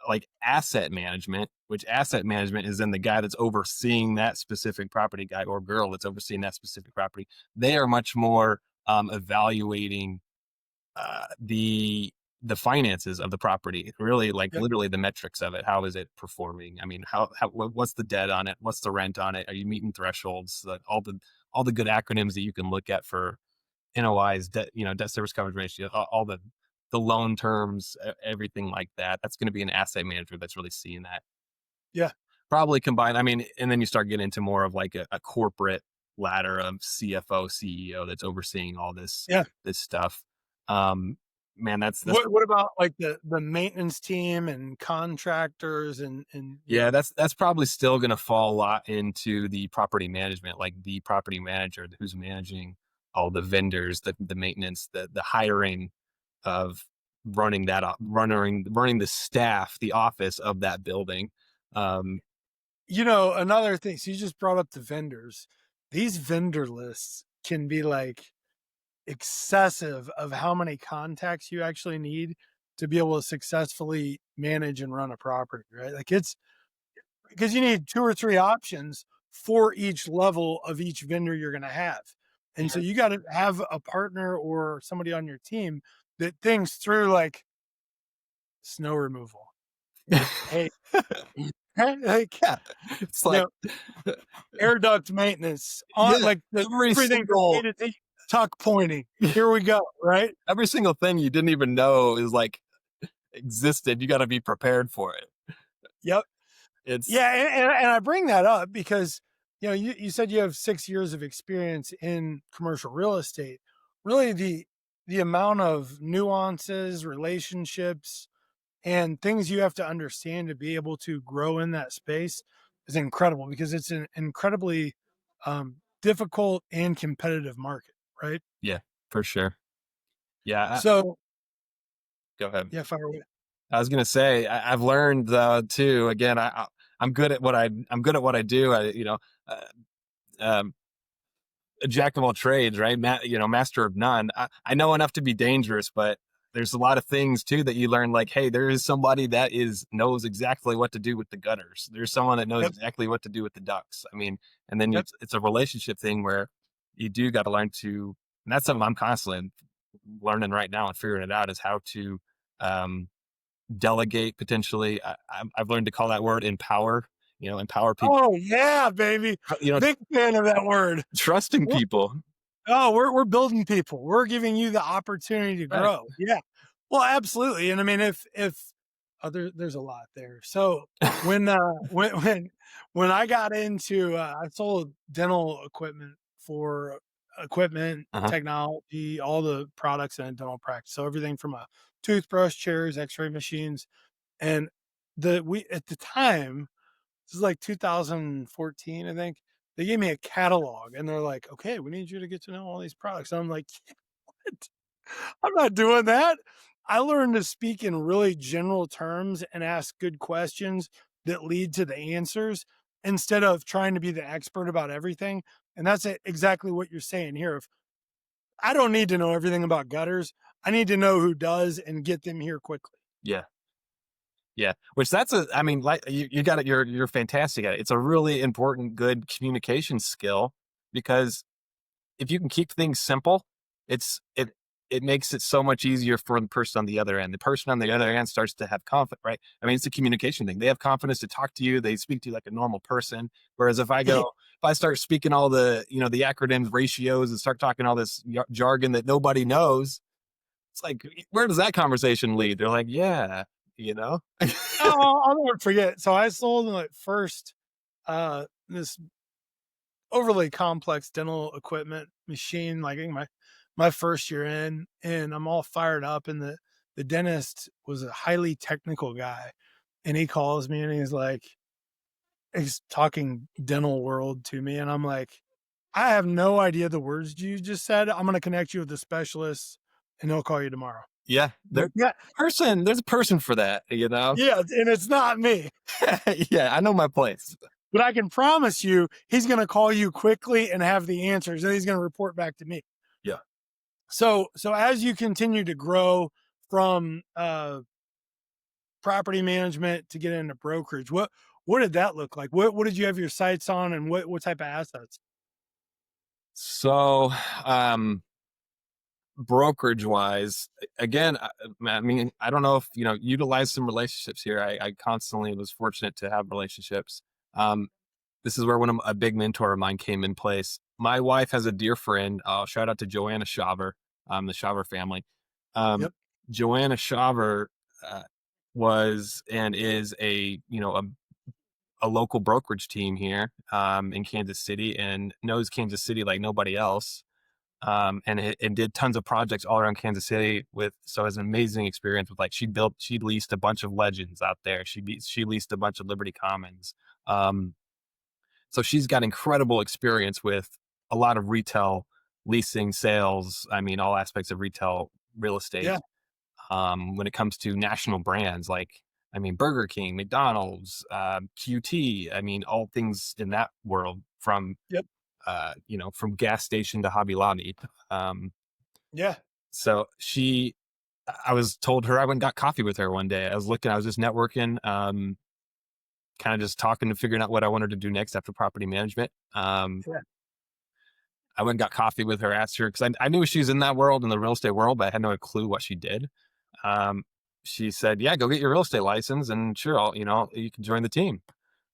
like asset management, which asset management is then the guy that's overseeing that specific property, guy or girl that's overseeing that specific property. They are much more evaluating the finances of the property, really, like Yep. literally the metrics of it. How is it performing? I mean, what's the debt on it? What's the rent on it? Are you meeting thresholds? All the good acronyms that you can look at for NOIs, debt service coverage ratio, all the loan terms, everything like that. That's going to be an asset manager that's really seeing that. Yeah. Probably combined. I mean, and then you start getting into more of like a corporate ladder of CFO, CEO that's overseeing all Yeah. this stuff. Um, Man, that's What about like the maintenance team and contractors and yeah, that's probably still going to fall a lot into the property management, like the property manager who's managing all the vendors, the maintenance, the hiring of running the staff, the office of that building. Um, another thing, so you just brought up the vendors. These vendor lists can be like excessive of how many contacts you actually need to be able to successfully manage and run a property, right? Like it's because you need two or three options for each level of each vendor you're going to have. And so you got to have a partner or somebody on your team that thinks through like snow removal. Hey, like, yeah, it's you like know, air duct maintenance on yeah, like every everything from A single to Z, tuck pointing. Here we go. Right. every single thing you didn't even know is like existed. You got to be prepared for it. Yep. It's Yeah, and I bring that up because you said you have 6 years of experience in commercial real estate. Really, the amount of nuances, relationships, and things you have to understand to be able to grow in that space is incredible because it's an incredibly difficult and competitive market, right? yeah, for sure. Yeah, So, go ahead. yeah, fire away. I was gonna say I've learned too. Again, I'm good at I'm good at what I do. Uh, um, a jack of all trades, right? Master of none. I know enough to be dangerous, but there's a lot of things too that you learn. Like, hey, there is somebody that knows exactly what to do with the gutters. There's someone that knows Yep, exactly what to do with the ducks. I mean, and then yep, it's a relationship thing where you do got to learn to. And that's something I'm constantly learning right now and figuring it out is how to um, delegate potentially. I've learned to call that word empower. empower people, Oh yeah, baby. you know, Big fan of that word. trusting We're, people. oh, we're building people. We're giving you the opportunity to Right. grow. Yeah. Well, absolutely. And I mean, if there's a lot there. So when when I got into I sold dental equipment for equipment, Uh-huh. technology, all the products in a dental practice. So everything from a toothbrush, chairs, X-ray machines, and the we at the time this is like 2014, I think. They gave me a catalog and they're like, okay, we need you to get to know all these products. And I'm like, what? I'm not doing that. I learned to speak in really general terms and ask good questions that lead to the answers instead of trying to be the expert about everything. And that's exactly what you're saying here. If I don't need to know everything about gutters, I need to know who does and get them here quickly. Yeah. Yeah. Which that's I mean, like you got it. You're fantastic at it. It's a really important, good communication skill because if you can keep things simple, it's it makes it so much easier for the person on the other end. The person on the other end starts to have confidence, right? I mean, it's a communication thing. They have confidence to talk to you. They speak to you like a normal person. Whereas if I start speaking all the, the acronyms, ratios, and start talking all this jargon that nobody knows, it's like, where does that conversation lead? They're like, yeah, you know? Oh, I'll never forget. So I sold my first this overly complex dental equipment machine, like in my first year in, and I'm all fired up. And the dentist was a highly technical guy, and he calls me and he's like, he's talking dental world to me, and I'm like, I have no idea the words you just said. I'm gonna connect you with the specialist, and he'll call you tomorrow. Yeah. Like, yeah, There's a person for that, you know? yeah, and it's not me. Yeah, I know my place. But I can promise you, he's going to call you quickly and have the answers, and he's going to report back to me. Yeah. So as you continue to grow from property management to get into brokerage, what did that look like? What did you have your sights on, and what type of assets? So, brokerage wise, again, I mean, I don't know if, utilize some relationships here. I constantly was fortunate to have relationships. Um, this is where a big mentor of mine came in place. My wife has a dear friend. Shout out to Joanna Shaver, the Shaver family. Um, Yep, Joanna Shaver uh, was and is a local brokerage team here in Kansas City and knows Kansas City like nobody else. And did tons of projects all around Kansas City so has an amazing experience with, like, she leased a bunch of Legends out there. She leased a bunch of Liberty Commons. Um, so she's got incredible experience with a lot of retail leasing, sales. I mean, all aspects of retail real estate. yeah, When it comes to national brands, like, I mean, Burger King, McDonald's, QT, I mean, all things in that world yep, from gas station to Hobby Lobby. Um, yeah, so I was told her I went and got coffee with her one day. I was just networking, kind of just talking and figuring out what I wanted to do next after property management. yeah, I went and got coffee with her, asked her, because I knew she was in that world, in the real estate world, but I had no clue what she did. Um, she said, "Yeah, go get your real estate license, and sure, you can join the team."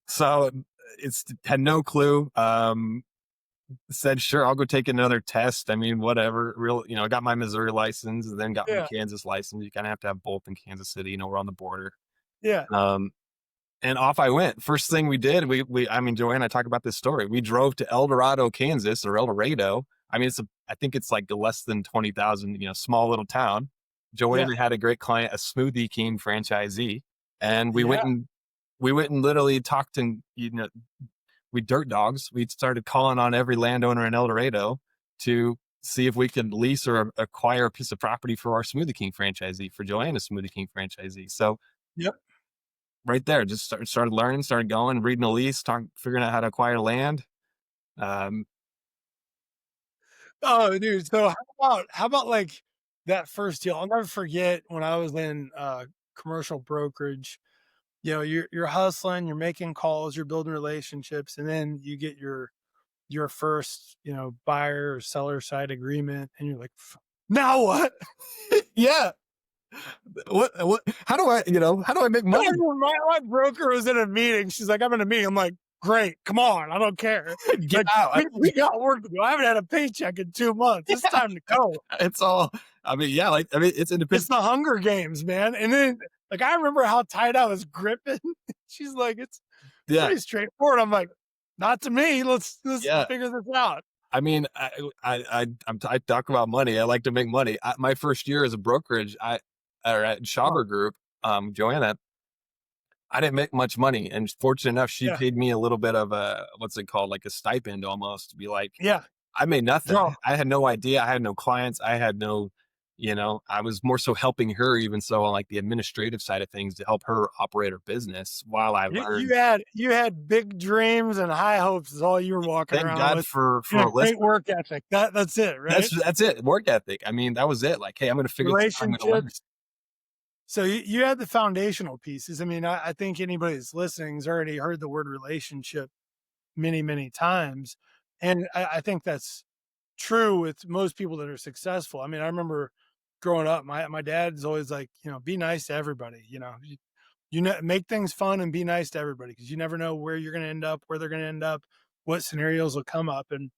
So it's had no clue. Said, "Sure, I'll go take another test." I mean, whatever. I got my Missouri license and then got my yeah, Kansas license. You kind of have to have both in Kansas City. We're on the border. yeah, Um, and off I went. First thing we did, I mean, Joanne, I talk about this story. We drove to El Dorado, Kansas, or El Dorado. I mean, I think it's like less than 20,000, small little town. yeah, Joanna had a great client, a Smoothie King franchisee, and yeah, we went and literally talked, and we dirt dogs. We started calling on every landowner in El Dorado to see if we could lease or acquire a piece of property for our Smoothie King franchisee, for Joanna's Smoothie King franchisee. So yep. right there, just started learning, started going, reading a lease, figuring out how to acquire land. Um, Oh, dude. So how about like that first deal? I'll never forget when I was in commercial brokerage. You're hustling, you're making calls, you're building relationships, and then you get your first, buyer or seller side agreement, and you're like, now what? yeah, What, how do I, how do I make I money? remember my broker was in a meeting. She's like, I'm in a meeting. I'm like, great, come on, I don't care. Get Like, out. we got work to do. I haven't had a paycheck in 2 months. It's Yeah, time to go. it's all, I mean, yeah, like, I mean, it's It's independent. the Hunger Games, man. And then, like, I remember how tight I was gripping. She's like, it's Yeah. pretty straightforward. I'm like, not to me. Let's Yeah. figure this out. I mean, I talk about money. I like to make money. My first year as a brokerage, or at Oh, Schaber Group, Joanna, I didn't make much money, and fortunate enough, she yeah, paid me a little bit of a, what's it called, like a stipend almost, to be like, yeah. I made nothing. Draw. I had no idea. I had no clients. I had no, I was more so helping her, even so, on like the administrative side of things, to help her operate her business while I learned. You had big dreams and high hopes is all you were walking Thank around God with, for and a a list. great work ethic. That's it, right? That's it. Work ethic. I mean, that was it. Like, hey, I'm going to figure this out. I'm going to learn. Relationships. So you had the foundational pieces. I mean, I think anybody that's listening has already heard the word relationship many, many times. And I think that's true with most people that are successful. I mean, I remember growing up, my dad's always like, be nice to everybody, make things fun and be nice to everybody because you never know where you're going to end up, where they're going to end up, what scenarios will come up. And,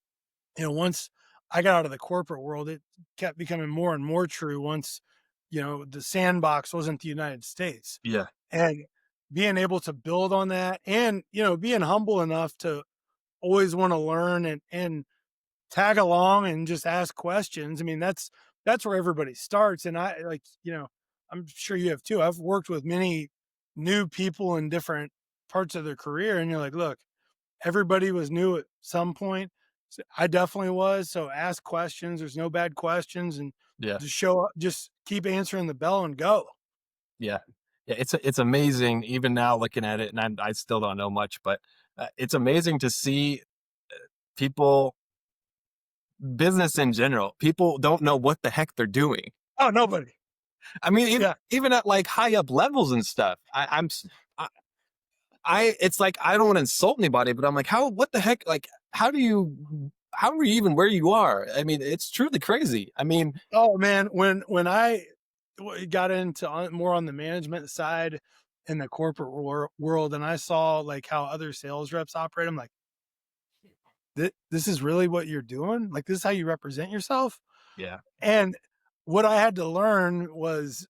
once I got out of the corporate world, it kept becoming more and more true once, the sandbox wasn't the United States. Yeah. And being able to build on that and, being humble enough to always want to learn and tag along and just ask questions. I mean, that's where everybody starts. And I like, I'm sure you have too. I've worked with many new people in different parts of their career, and you're like, look, everybody was new at some point. So I definitely was. So ask questions. There's no bad questions, and Yeah. just show up. Just keep answering the bell and go. Yeah. Yeah, it's amazing even now looking at it, and I still don't know much, but, it's amazing to see people, business in general, people don't know what the heck they're doing. Oh, nobody. I mean, Yeah. even at, like, high up levels and stuff, it's like, I don't wanna insult anybody, but I'm like, what the heck, like, how are you even where you are? I mean, it's truly crazy. I mean, Oh man, when I got into more on the management side in the corporate world, and I saw like how other sales reps operate, I'm like, this is really what you're doing? Like this is how you represent yourself? yeah, And what I had to learn was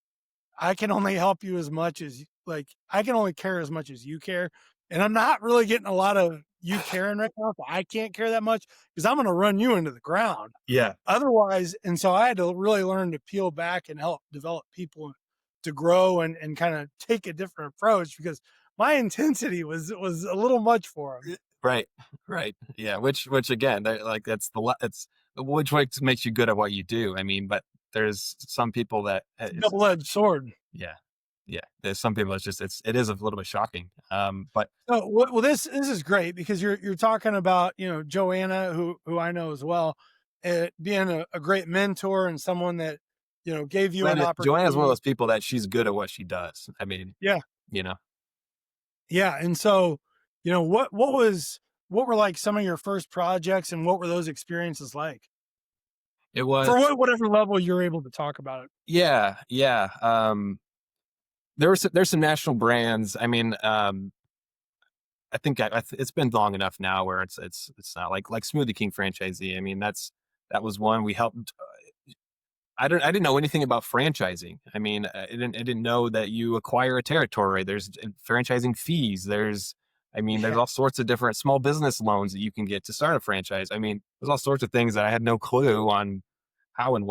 I can only help you as much as like I can only care as much as you care. And I'm not really getting a lot of you caring right now. So I can't care that much because I'm gonna run you into the ground. yeah, Otherwise, and so I had to really learn to peel back and help develop people to grow and kind of take a different approach because my intensity was a little much for them. right, right, yeah, which again, like, it's which makes you good at what you do. I mean, but there's some people that, It's a double-edged sword. yeah, yeah. There's some people, it is a little bit shocking. But So well, this is great because you're talking about Joanna, who I know as well, being a great mentor and someone that gave you an Joanna's one of opportunity. those people that she's good at what she does. I mean, Yeah, you know, yeah, and so what were like some of your first projects and what were those experiences like it was, for whatever level you're able to talk about it? yeah, yeah. There's some national brands. I mean, I think it's been long enough now where it's not like Smoothie King franchisee. I mean, that was one we helped. I didn't know anything about franchising. I mean, I didn't know that you acquire a territory. There's franchising fees. I mean, there's Yeah, all sorts of different small business loans that you can get to start a franchise. I mean, there's all sorts of things that I had no clue on how and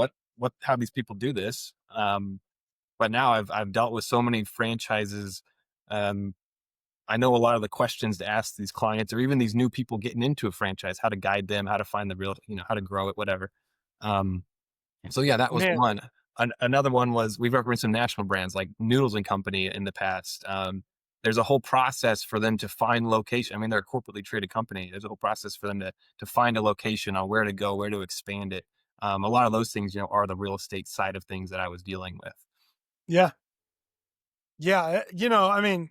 how these people do this. But now I've dealt with so many franchises. Um, I know a lot of the questions to ask these clients, or even these new people getting into a franchise, how to guide them, how to find the real, how to grow it, whatever. Um, so yeah, that was man, one. Another one was, we've represented some national brands like Noodles and Company in the past. There's a whole process for them to find location. I mean, they're a corporately traded company. There's a whole process for them to find a location, on where to go, where to expand it. A lot of those things, are the real estate side of things that I was dealing with. yeah, yeah. I mean,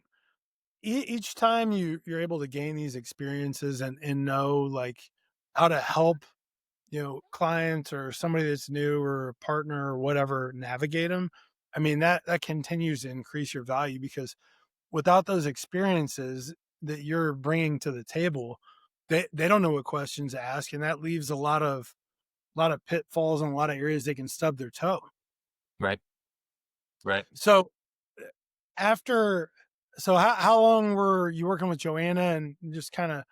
each time you're able to gain these experiences and know like how to help clients or somebody that's new or a partner or whatever navigate them. I mean, that continues to increase your value because without those experiences that you're bringing to the table, they don't know what questions to ask, and that leaves a lot of pitfalls and a lot of areas they can stub their toe. Right. Right. So after, so how long were you working with Joanna and just kind of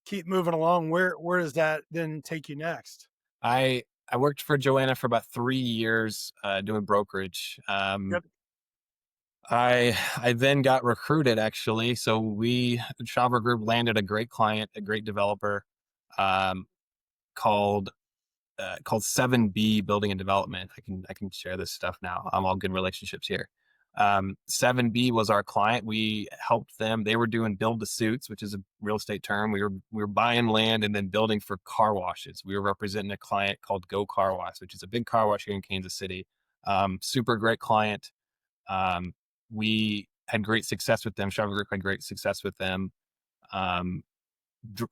keep moving along? Where does that then take you next? I worked for Joanna for about 3 years, doing brokerage. Yep. I then got recruited actually. So Schauber Group landed a great client, a great developer, um, called called 7B Building and Development. I can share this stuff now. I'm all good relationships here. 7B was our client. We helped them. They were doing build to suits, which is a real estate term. We were buying land and then building for car washes. We were representing a client called Go Car Wash, which is a big car wash here in Kansas City. Super great client. Um, we had great success with them. Chevrolet Group had great success with them. Um,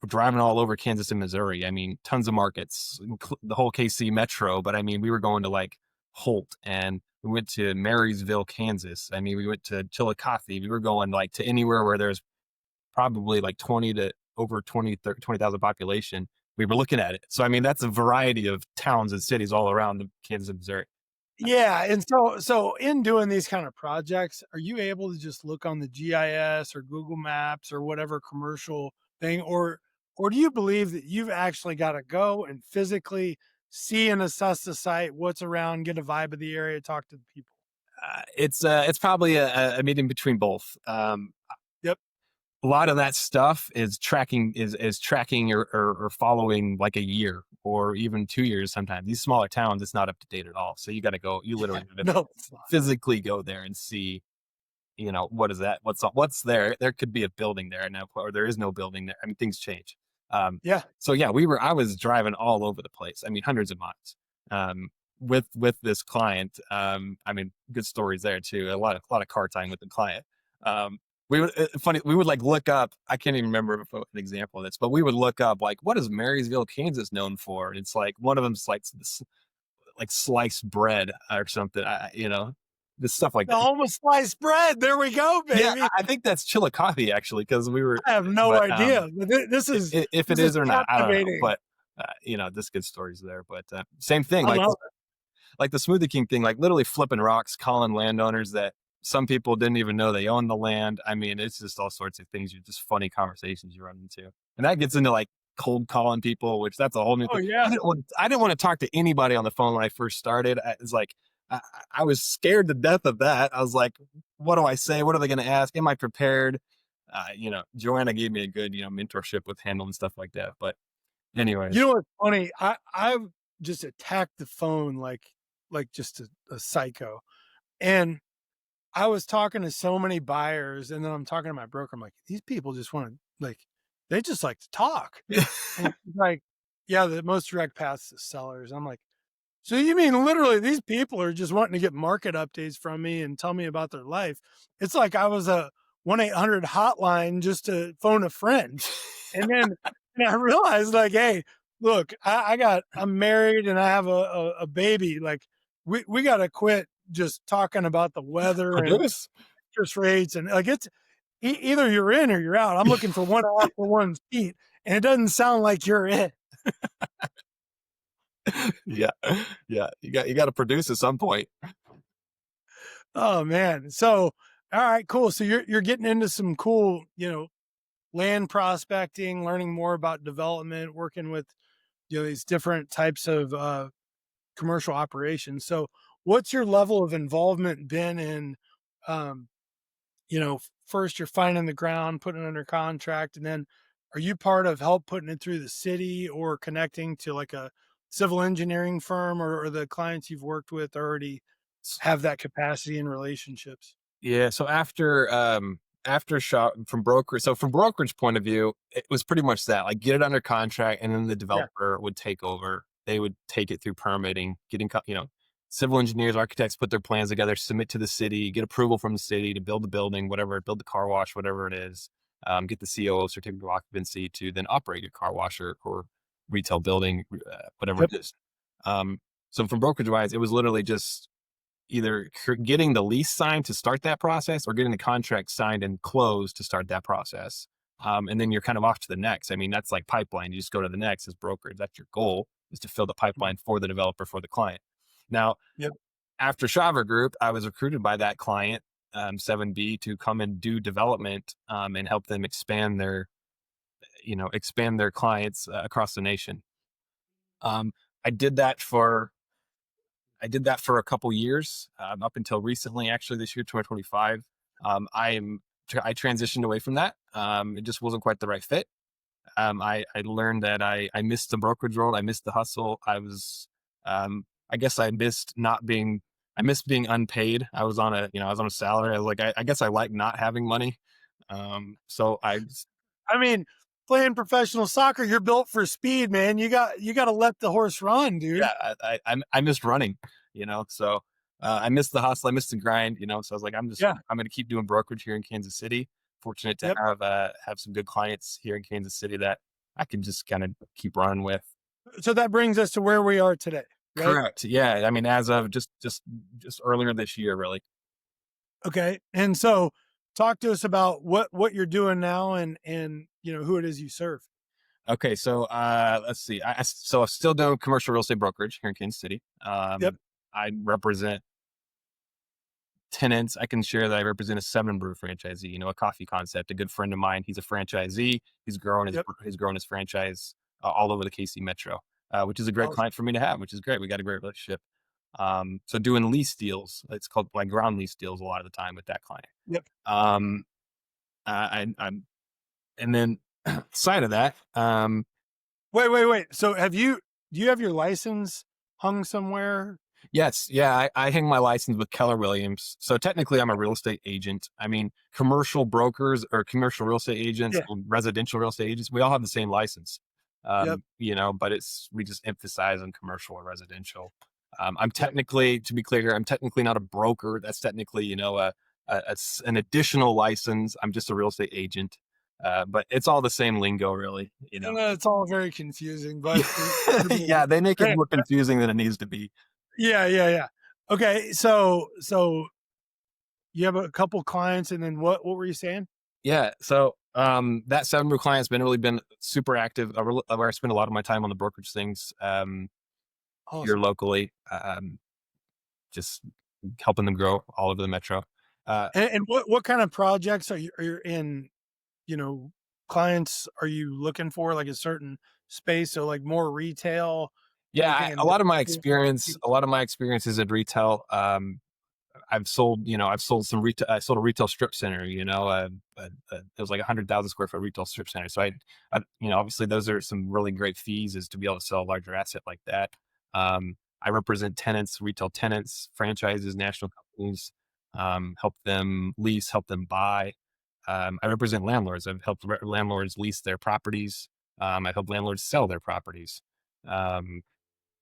Driving all over Kansas and Missouri. I mean, tons of markets, the whole KC metro. But I mean, we were going to like Holt, and we went to Marysville, Kansas. I mean, we went to Chillicothe. We were going like to anywhere where there's probably like 20 to over 20, 30, 20,000 population. We were looking at it. So, I mean, that's a variety of towns and cities all around the Kansas and Missouri. Yeah, and so in doing these kind of projects, are you able to just look on the GIS or Google Maps or whatever commercial thing, or do you believe that you've actually got to go and physically see and assess the site, what's around, get a vibe of the area, talk to the people? It's probably a medium between both. Yep. A lot of that stuff is tracking or following like a year or even 2 years. Sometimes these smaller towns, it's not up to date at all. So you got to go. You Yeah. literally gotta No, it's not. physically go there and see. What is that? What's there? There could be a building there now, or there is no building there. I mean, things change. Um, Yeah. so yeah, I was driving all over the place. I mean, hundreds of miles. Um, with this client. I mean, good stories there too. A lot of car time with the client. Um, funny. We would like look up. I can't even remember an example of this, but we would look up like what is Marysville, Kansas known for? And it's like one of them's like like sliced bread or something. This stuff like The that. home of sliced bread. There we go, Yeah, baby. I think that's Chillicothe actually, because we were. I have no But idea. But this is if it this is is or not, I don't know. captivating. But just good stories there. But same thing, I love it. like the Smoothie King thing, like literally flipping rocks, calling landowners that some people didn't even know they owned the land. I mean, it's just all sorts of things. You just funny conversations you run into, and that gets into like cold calling people, which that's a whole new Oh thing. yeah. I didn't want to talk to anybody on the phone when I first started. It's like I, I was scared to death of that. I was like, what do I say? What are they going to ask? Am I prepared? Joanna gave me a good, mentorship with handling stuff like that. But You anyways, know what's funny? I've just attacked the phone like just a psycho. And I was talking to so many buyers, and then I'm talking to my broker. I'm like, these people just want to they just like to talk. And he's like, yeah, the most direct paths to sellers. I'm like, so you mean literally these people are just wanting to get market updates from me and tell me about their life? It's like I was a 1-800 hotline just to phone a friend. And I realized like, hey, look, I'm married and I have a baby. Like we gotta quit just talking about the weather and produce. interest rates and like it's either you're in or you're out. I'm looking for one off for one seat, and it doesn't sound like you're it. Yeah, yeah. You got to produce at some point. Oh man. So all right, cool. So you're getting into some cool, land prospecting, learning more about development, working with these different types of commercial operations. So what's your level of involvement been in um, first you're finding the ground, putting it under contract, and then are you part of help putting it through the city or connecting to like a civil engineering firm or the clients you've worked with already have that capacity and relationships? Yeah. So after shop from broker, so from brokerage point of view, it was pretty much that like get it under contract, and then the Yeah. developer would take over. They would take it through permitting, civil engineers, architects put their plans together, submit to the city, get approval from the city to build the building, whatever, build the car wash, whatever it is. Get the COO, certificate of occupancy, to then operate your car wash or retail building, whatever Yep. it is. Um, so from brokerage wise, it was literally just either getting the lease signed to start that process or getting the contract signed and closed to start that process. And then you're kind of off to the next. I mean, that's like pipeline. You just go to the next as brokerage. That's your goal, is to fill the pipeline for the developer, for the client. Now, Yep. after Shaver Group, I was recruited by that client, 7B, to come and do development, and help them expand their clients across the nation. Um, I did that for a couple years, up until recently, actually this year, 2025. I transitioned away from that. It just wasn't quite the right fit. I learned that I missed the brokerage world. I missed the hustle. I guess I missed being unpaid. I was on a salary. I was like, I guess I like not having money. So I mean, playing professional soccer, you're built for speed, man. You got to let the horse run, dude. yeah, I missed running, so I missed the hustle. I missed the grind, so I was like, Yeah. I'm going to keep doing brokerage here in Kansas City. Fortunate to Yep. have some good clients here in Kansas City that I can just kind of keep running with. So that brings us to where we are today, right? Correct. Yeah. I mean, as of just earlier this year, really. Okay. And so talk to us about what you're doing now and who it is you serve. Okay. So let's see. So I'm still doing commercial real estate brokerage here in Kansas City. Yep. I represent tenants. I can share that I represent a Seven Brew franchisee, a coffee concept. A good friend of mine, he's a franchisee. Yep. He's grown his franchise all over the KC Metro, which is a great Awesome. client for me to have, which is great. We got a great relationship. So doing lease deals, it's called like ground lease deals a lot of the time with that client. Yep. Um, I'm and then side of that, Wait. So do you have your license hung somewhere? yes, yeah, I hang my license with Keller Williams. So technically, I'm a real estate agent. I mean, commercial brokers or commercial real estate agents, Yeah. and residential real estate agents, we all have the same license. Yep. But we just emphasize on commercial or residential. I'm Yep. technically, to be clear here, I'm technically not a broker. That's technically, an additional license. I'm just a real estate agent. But it's all the same lingo, really. And it's all very confusing, but Yeah, they make it great. more confusing than it needs to be. Yeah. Okay. So you have a couple clients, and then what were you saying? Yeah. So that Seven Brew client's been super active. Where I spend a lot of my time on the brokerage things, here Awesome. locally, just helping them grow all over the metro. Uh, And what kind of projects are you in, you know, clients are you looking for, like a certain space? So like more retail, yeah, anything in a lot of my industrial? experience, a lot of my experience is in retail. I've sold some retail. I sold a retail strip center. It was like 100,000 square foot retail strip center. So obviously those are some really great fees, is to be able to sell a larger asset like that. I represent tenants, retail tenants, franchises, national companies, help them lease, help them buy. I represent landlords. I've helped landlords lease their properties. I've helped landlords sell their properties. Um,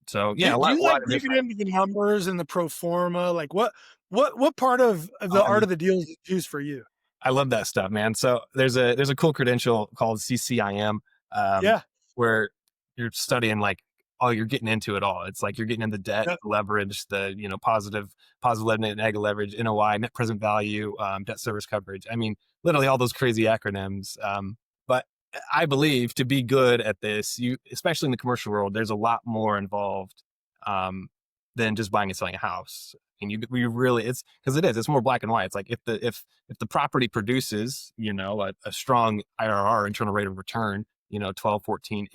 so yeah, Do you a like lot of digging different. into the numbers and the pro forma? Like what part of Oh, the art of the deal is juice for you? I love that stuff, man. So there's a cool credential called CCIM, Yeah. where you're studying like, oh, you're getting into it all. It's like you're getting into debt, Yep. leverage, the positive net negative leverage, NOI, net present value, debt service coverage. I mean, literally all those crazy acronyms. But I believe to be good at this, especially in the commercial world, there's a lot more involved, um, than just buying and selling a house. And we really, it's more black and white. It's like if the property produces, a strong IRR, internal rate of return, 12, 14,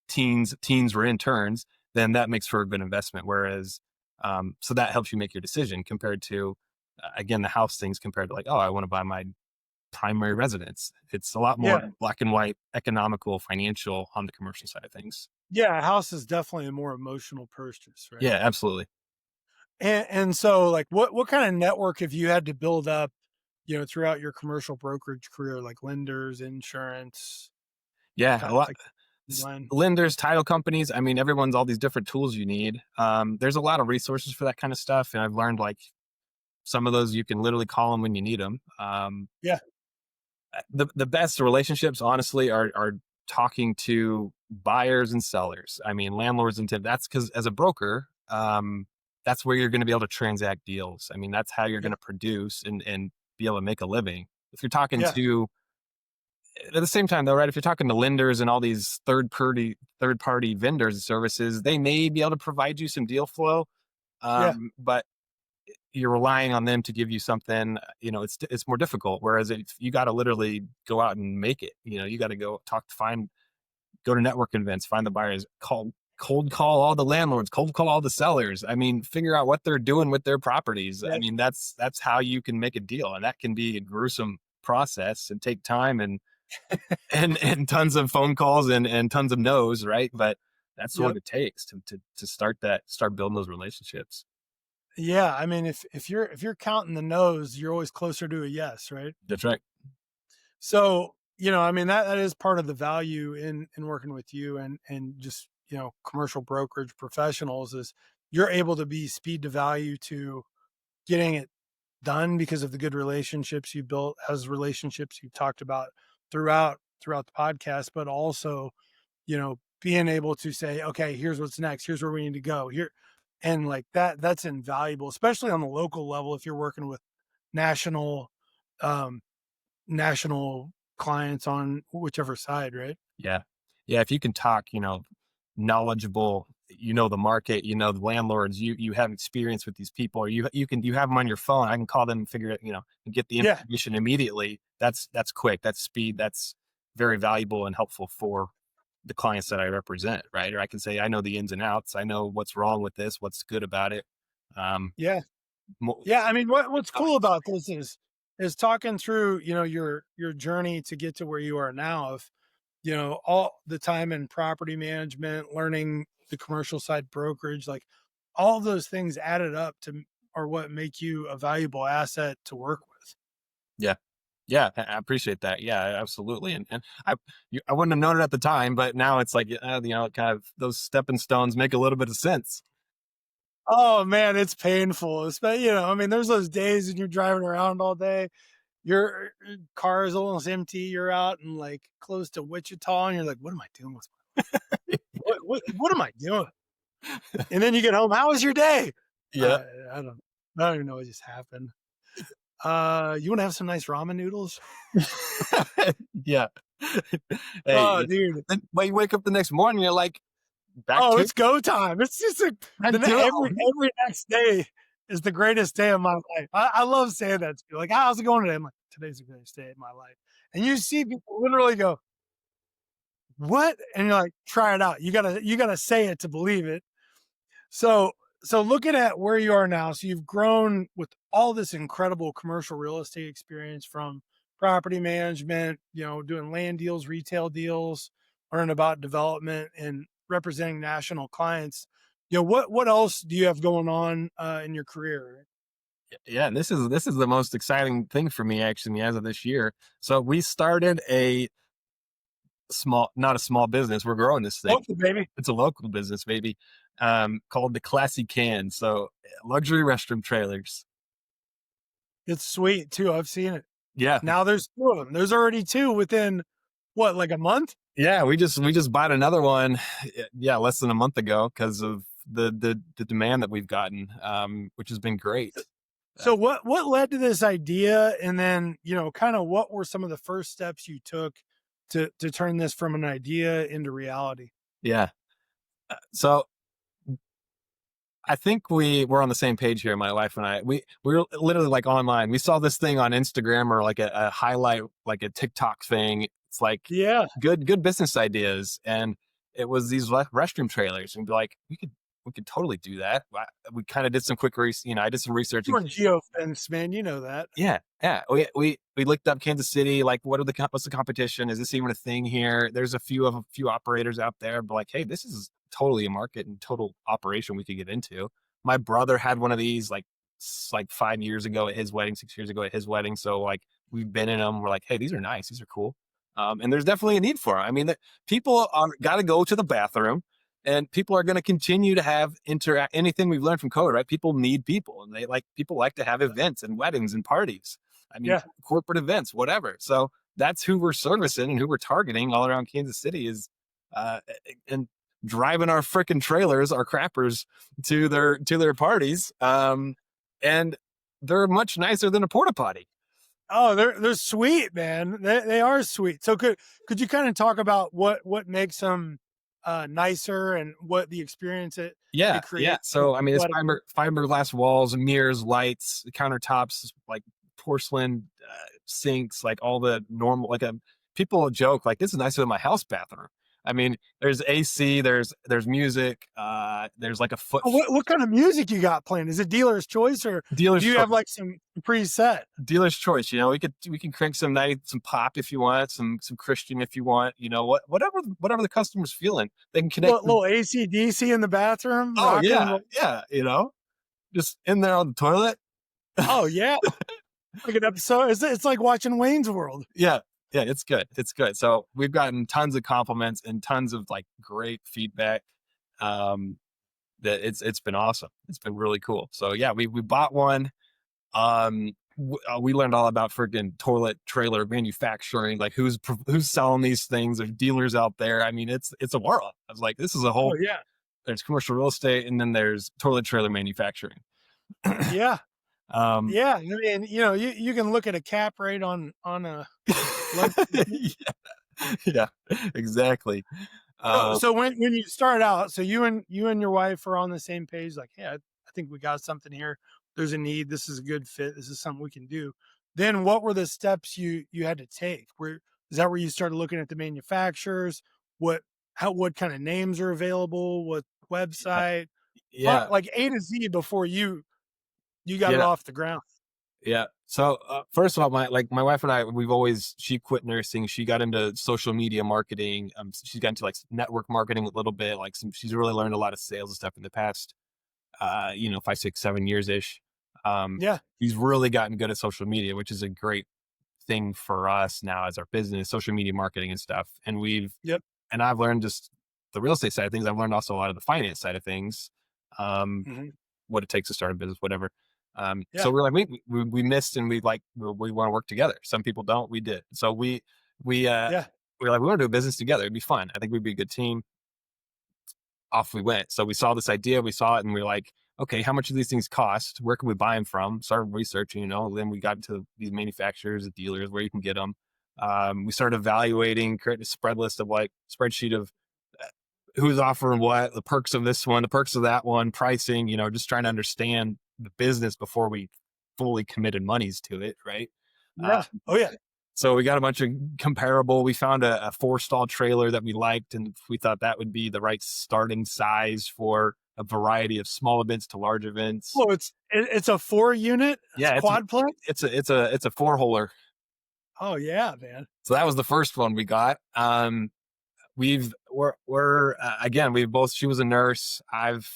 teens were in turns, then that makes for a good investment. Whereas, so that helps you make your decision compared to, again, the house things compared to like, oh, I want to buy my primary residence. It's a lot more Yeah. black and white, economical, financial on the commercial side of things. Yeah. A house is definitely a more emotional purchase, right? Yeah, absolutely. And so like what kind of network have you had to build up, throughout your commercial brokerage career, like lenders, insurance, Yeah, kind a lot. like line? Lenders, title companies. I mean, everyone's all these different tools you need. There's a lot of resources for that kind of stuff, and I've learned like some of those you can literally call them when you need them. Yeah. The best relationships, honestly, are talking to buyers and sellers. I mean, landlords and tenants. That's because as a broker, that's where you're going to be able to transact deals. I mean, that's how you're Yeah. going to produce and be able to make a living. If you're talking Yeah. to at the same time though, right? If you're talking to lenders and all these third party vendors and services, they may be able to provide you some deal flow, Yeah. but you're relying on them to give you something. It's more difficult. Whereas if you got to literally go out and make it, you got to go talk to find go to network events, find the buyers, cold call all the landlords, cold call all the sellers. I mean, figure out what they're doing with their properties. I Yeah. mean, that's how you can make a deal, and that can be a gruesome process and take time and tons of phone calls and tons of no's, right? But that's what Yep. it takes to start building those relationships. Yeah. I mean, if you're counting the no's, you're always closer to a yes, right? That's right. So, I mean, that is part of the value in working with you and just, commercial brokerage professionals is you're able to be speed to value to getting it done because of the good relationships you built as relationships you talked about throughout the podcast, but also, being able to say, okay, here's what's next, here's where we need to go here. And like that's invaluable, especially on the local level if you're working with national um national clients on whichever side, right? Yeah. Yeah, if you can talk, knowledgeable, the market, the landlords, you have experience with these people, or you have them on your phone. I can call them and figure it, and get the Yeah. information immediately. That's quick, that's speed, that's very valuable and helpful for the clients that I represent, right? Or I can say, I know the ins and outs, I know what's wrong with this, what's good about it. Yeah. Mo- Yeah. I mean, what's cool about this is talking through, your journey to get to where you are now of, all the time in property management, learning the commercial side brokerage, like all those things added up to are what make you a valuable asset to work with. yeah. Yeah, I appreciate that. Yeah, absolutely. And I wouldn't have known it at the time, but now it's like, kind of those stepping stones make a little bit of sense. Oh man, it's painful. I mean, there's those days when you're driving around all day, your car is almost empty, you're out and like close to Wichita, and you're like, what am I doing with what am I doing? And then you get home, how was your day? Yeah. Uh, I don't I don't even know what just happened. You want to have some nice ramen noodles? Yeah. Hey, Oh, dude. then when you wake up the next morning, you're like, back Oh, to it's go time. It's just like back to every next day is the greatest day of my life. I love saying that to you. Like, how's it going today? I'm like, today's the greatest day of my life. And you see people literally go, what? And you're like, try it out. You gotta say it to believe it. So so looking at where you are now, so you've grown with all this incredible commercial real estate experience from property management, doing land deals, retail deals, learning about development and representing national clients. What else do you have going on in your career? Yeah, and this is the most exciting thing for me actually as of this year. So we started a not a small business. We're growing this thing. Okay, baby. It's a local business, baby, called the Classy Can. So luxury restroom trailers. It's sweet too. I've seen it. Yeah, Now there's two of them. There's already two within what, like a month? yeah. We just bought another one. Yeah, less than a month ago because of the demand that we've gotten, which has been great. Uh, So what led to this idea? And then, kind of what were some of the first steps you took to turn this from an idea into reality? yeah. So I think we were on the same page here. My wife and I, we were literally like online. We saw this thing on Instagram or like a highlight, like a TikTok thing. It's like Yeah. good business ideas, and it was these restroom trailers, and be like, we could totally do that. We kind of did some quick research. I did some research. You were geofence, man. You know that. Yeah, yeah. We looked up Kansas City. Like, what's the competition? Is this even a thing here? There's a few operators out there, but like, hey, this is totally a market and total operation we could get into. My brother had one of these like 5 years ago at his wedding, 6 years ago at his wedding. So like, we've been in them. We're like, hey, these are nice. These are cool. And there's definitely a need for them. I mean, people are got to go to the bathroom, and people are going to continue to have interact. Anything we've learned from COVID, right? People need people, and people like to have events and weddings and parties. I mean, Yeah. corporate events, whatever. So that's who we're servicing and who we're targeting all around Kansas City is, uh, and driving our freaking trailers, our crappers, to their parties. And they're much nicer than a porta potty. Oh, they're sweet, man. They are sweet. So could you kind of talk about what makes them nicer and what the experience Yeah, it yeah. creates? So I mean, it's Let it be. fiberglass walls, mirrors, lights, countertops, like porcelain sinks, like all the normal. Like people joke like this is nicer than my house bathroom. I mean, there's AC, there's music, there's like a foot Oh, what kind of music you got playing? Is it dealer's choice or dealer's do you have choice. like some preset? Dealer's choice. You know, we can crank some night, some pop if you want, some Christian if you want. You know, whatever the customer's feeling, they can connect. Little AC/DC in the bathroom, Oh rocking and yeah, roll. yeah. You know, just in there on the toilet. Oh yeah, like an episode. It's like watching Wayne's World. Yeah. Yeah, it's good. It's good. So we've gotten tons of compliments and tons of like great feedback. Um, that it's been awesome. It's been really cool. So yeah, we bought one. We learned all about freaking toilet trailer manufacturing, like who's selling these things. There's dealers out there. I mean, it's a world. I was like, this is a Oh whole. yeah, There's commercial real estate, and then there's toilet trailer manufacturing. yeah, um, yeah. I mean, you can look at a cap rate on a luxury. yeah, yeah, exactly. So, Um, so when you start out, so you and your wife are on the same page, like, yeah, I think we got something here. There's a need. This is a good fit. This is something we can do. Then what were the steps you had to take? Where is that where you started looking at the manufacturers? What kind of names are available? What yeah, website? yeah, Like A to Z before you got it yeah. off the ground. Yeah. So first of all, my wife and I, she quit nursing. She got into social media marketing. She's got into like network marketing a little bit. She's really learned a lot of sales and stuff in the past, 5, 6, 7 years ish. Yeah. She's really gotten good at social media, which is a great thing for us now as our business, social media marketing and stuff. Yep. And I've learned just the real estate side of things. I've learned also a lot of the finance side of things. Um, Hmm. what it takes to start a business, whatever. So Yeah. we're like, we missed and we want to work together. Some people don't, we did. So we, Yeah. we were like, we want to do a business together. It'd be fun. I think we'd be a good team. Off we went. So we saw this idea, we saw it and we were like, okay, how much do these things cost? Where can we buy them from? Started researching, then we got to these manufacturers, the dealers, where you can get them. We started evaluating, creating a spreadsheet of who's offering what, the perks of this one, the perks of that one, pricing, just trying to understand the business before we fully committed monies to it, right? Uh, Yeah. Oh yeah. so we got a bunch of comparable. We found a 4-stall trailer that we liked, and we thought that would be the right starting size for a variety of small events to large events. Oh, it's a 4 unit. It's Yeah, quadplex. it's a 4-holer. Oh yeah, man. So that was the first one we got. We're again, we both, she was a nurse, I've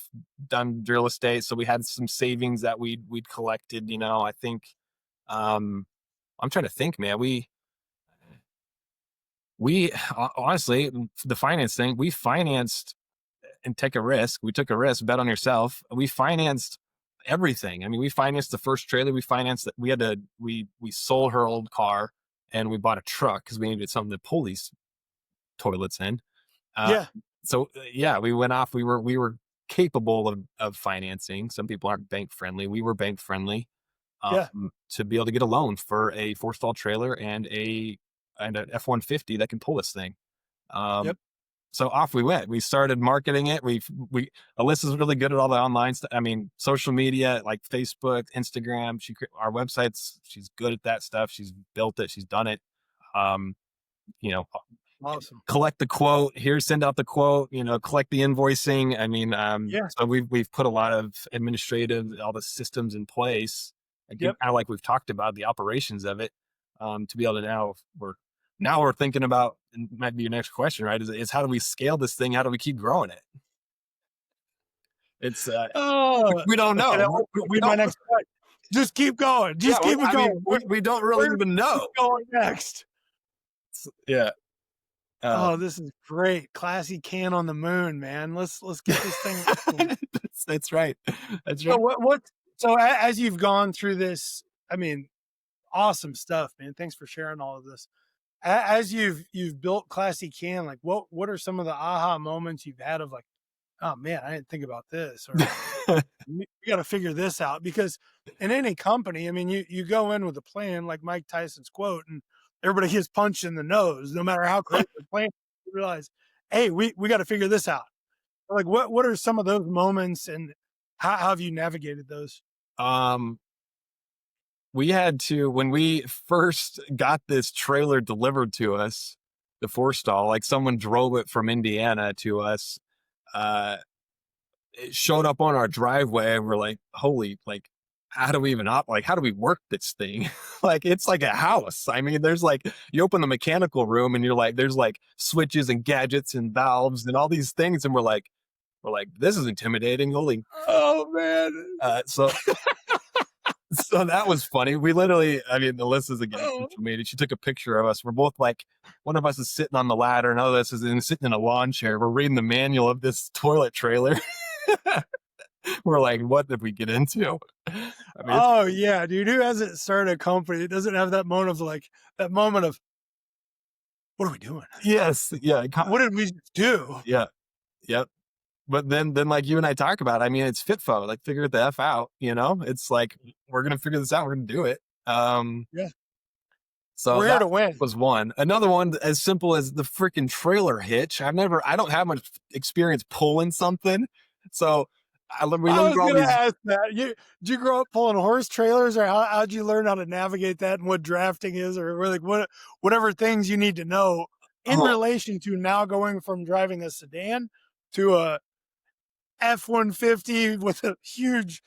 done real estate, so we had some savings that we'd collected. I think, I'm trying to think, man. We honestly, the finance thing, we financed and take a risk. We took a risk, bet on yourself. We financed everything. I mean, we financed the first trailer. We financed that. We sold her old car and we bought a truck because we needed something to pull these toilets in. Uh, Yeah. yeah, we went off. We were capable of financing. Some people aren't bank friendly. We were bank friendly, Yeah. to be able to get a loan for a 4-stall trailer and an F-150 that can pull this thing. Um, Yep. so off we went. We started marketing it. We Alyssa's really good at all the online stuff. I mean, social media like Facebook, Instagram. Our websites. She's good at that stuff. She's built it. She's done it. Um, you know, Awesome. collect the quote here, send out the quote, collect the invoicing. I mean, Yeah. so we've put a lot of administrative, all the systems in place, again, Yep. kind of like we've talked about the operations of it, to be able to now we're thinking about, and might be your next question, right, is how do we scale this thing, how do we keep growing it? It's Oh, we don't okay, know, that'll we be my don't. next question. Just keep going. Yeah, Just keep it I mean, going. we don't really Where do even we keep know. going next? Yeah. uh, Oh, this is great. Classy can on the moon, man. Let's get this thing rolling. that's right, that's So right. as you've gone through this, I mean, awesome stuff, man. Thanks for sharing all of this. As you've built Classy Can, like what are some of the aha moments you've had of like, oh man, I didn't think about this, or we got to figure this out? Because in any company, I mean, you go in with a plan like Mike Tyson's quote, and everybody gets punched in the nose, no matter how great the plan. You realize, hey, we got to figure this out. Like, what are some of those moments, and how have you navigated those? um, we had to when we first got this trailer delivered to us, the four stall, like someone drove it from Indiana to us. Uh, it showed up on our driveway, and we're like, "Holy, like, how do we even how do we work this thing?" Like, it's like a house. I mean, there's like you open the mechanical room, and you're like, there's like switches and gadgets and valves and all these things, and we're like, this is intimidating. Holy, Oh man. so so that was funny. We literally, I mean, Alyssa's again Oh, social media. She took a picture of us. We're both like, one of us is sitting on the ladder, and another of us is sitting in a lawn chair. We're reading the manual of this toilet trailer. We're like, what did we get into? I mean, it's, oh yeah, dude. Who hasn't started a company that doesn't have that moment of like that moment of what are we doing? yes, yeah, What did we do? yeah, yep. But then like you and I talk about, I mean, it's fitfo, like figure it the f out. It's like we're gonna figure this out. We're gonna do it. Yeah, So we're here that to win. was one. Another one as simple as the freaking trailer hitch. I don't have much experience pulling something. So we I look was at all gonna these. ask that. Did you grow up pulling horse trailers, or how'd you learn how to navigate that and what drafting is, or like whatever things you need to know in Oh, relation to now going from driving a sedan to a F-150 with a huge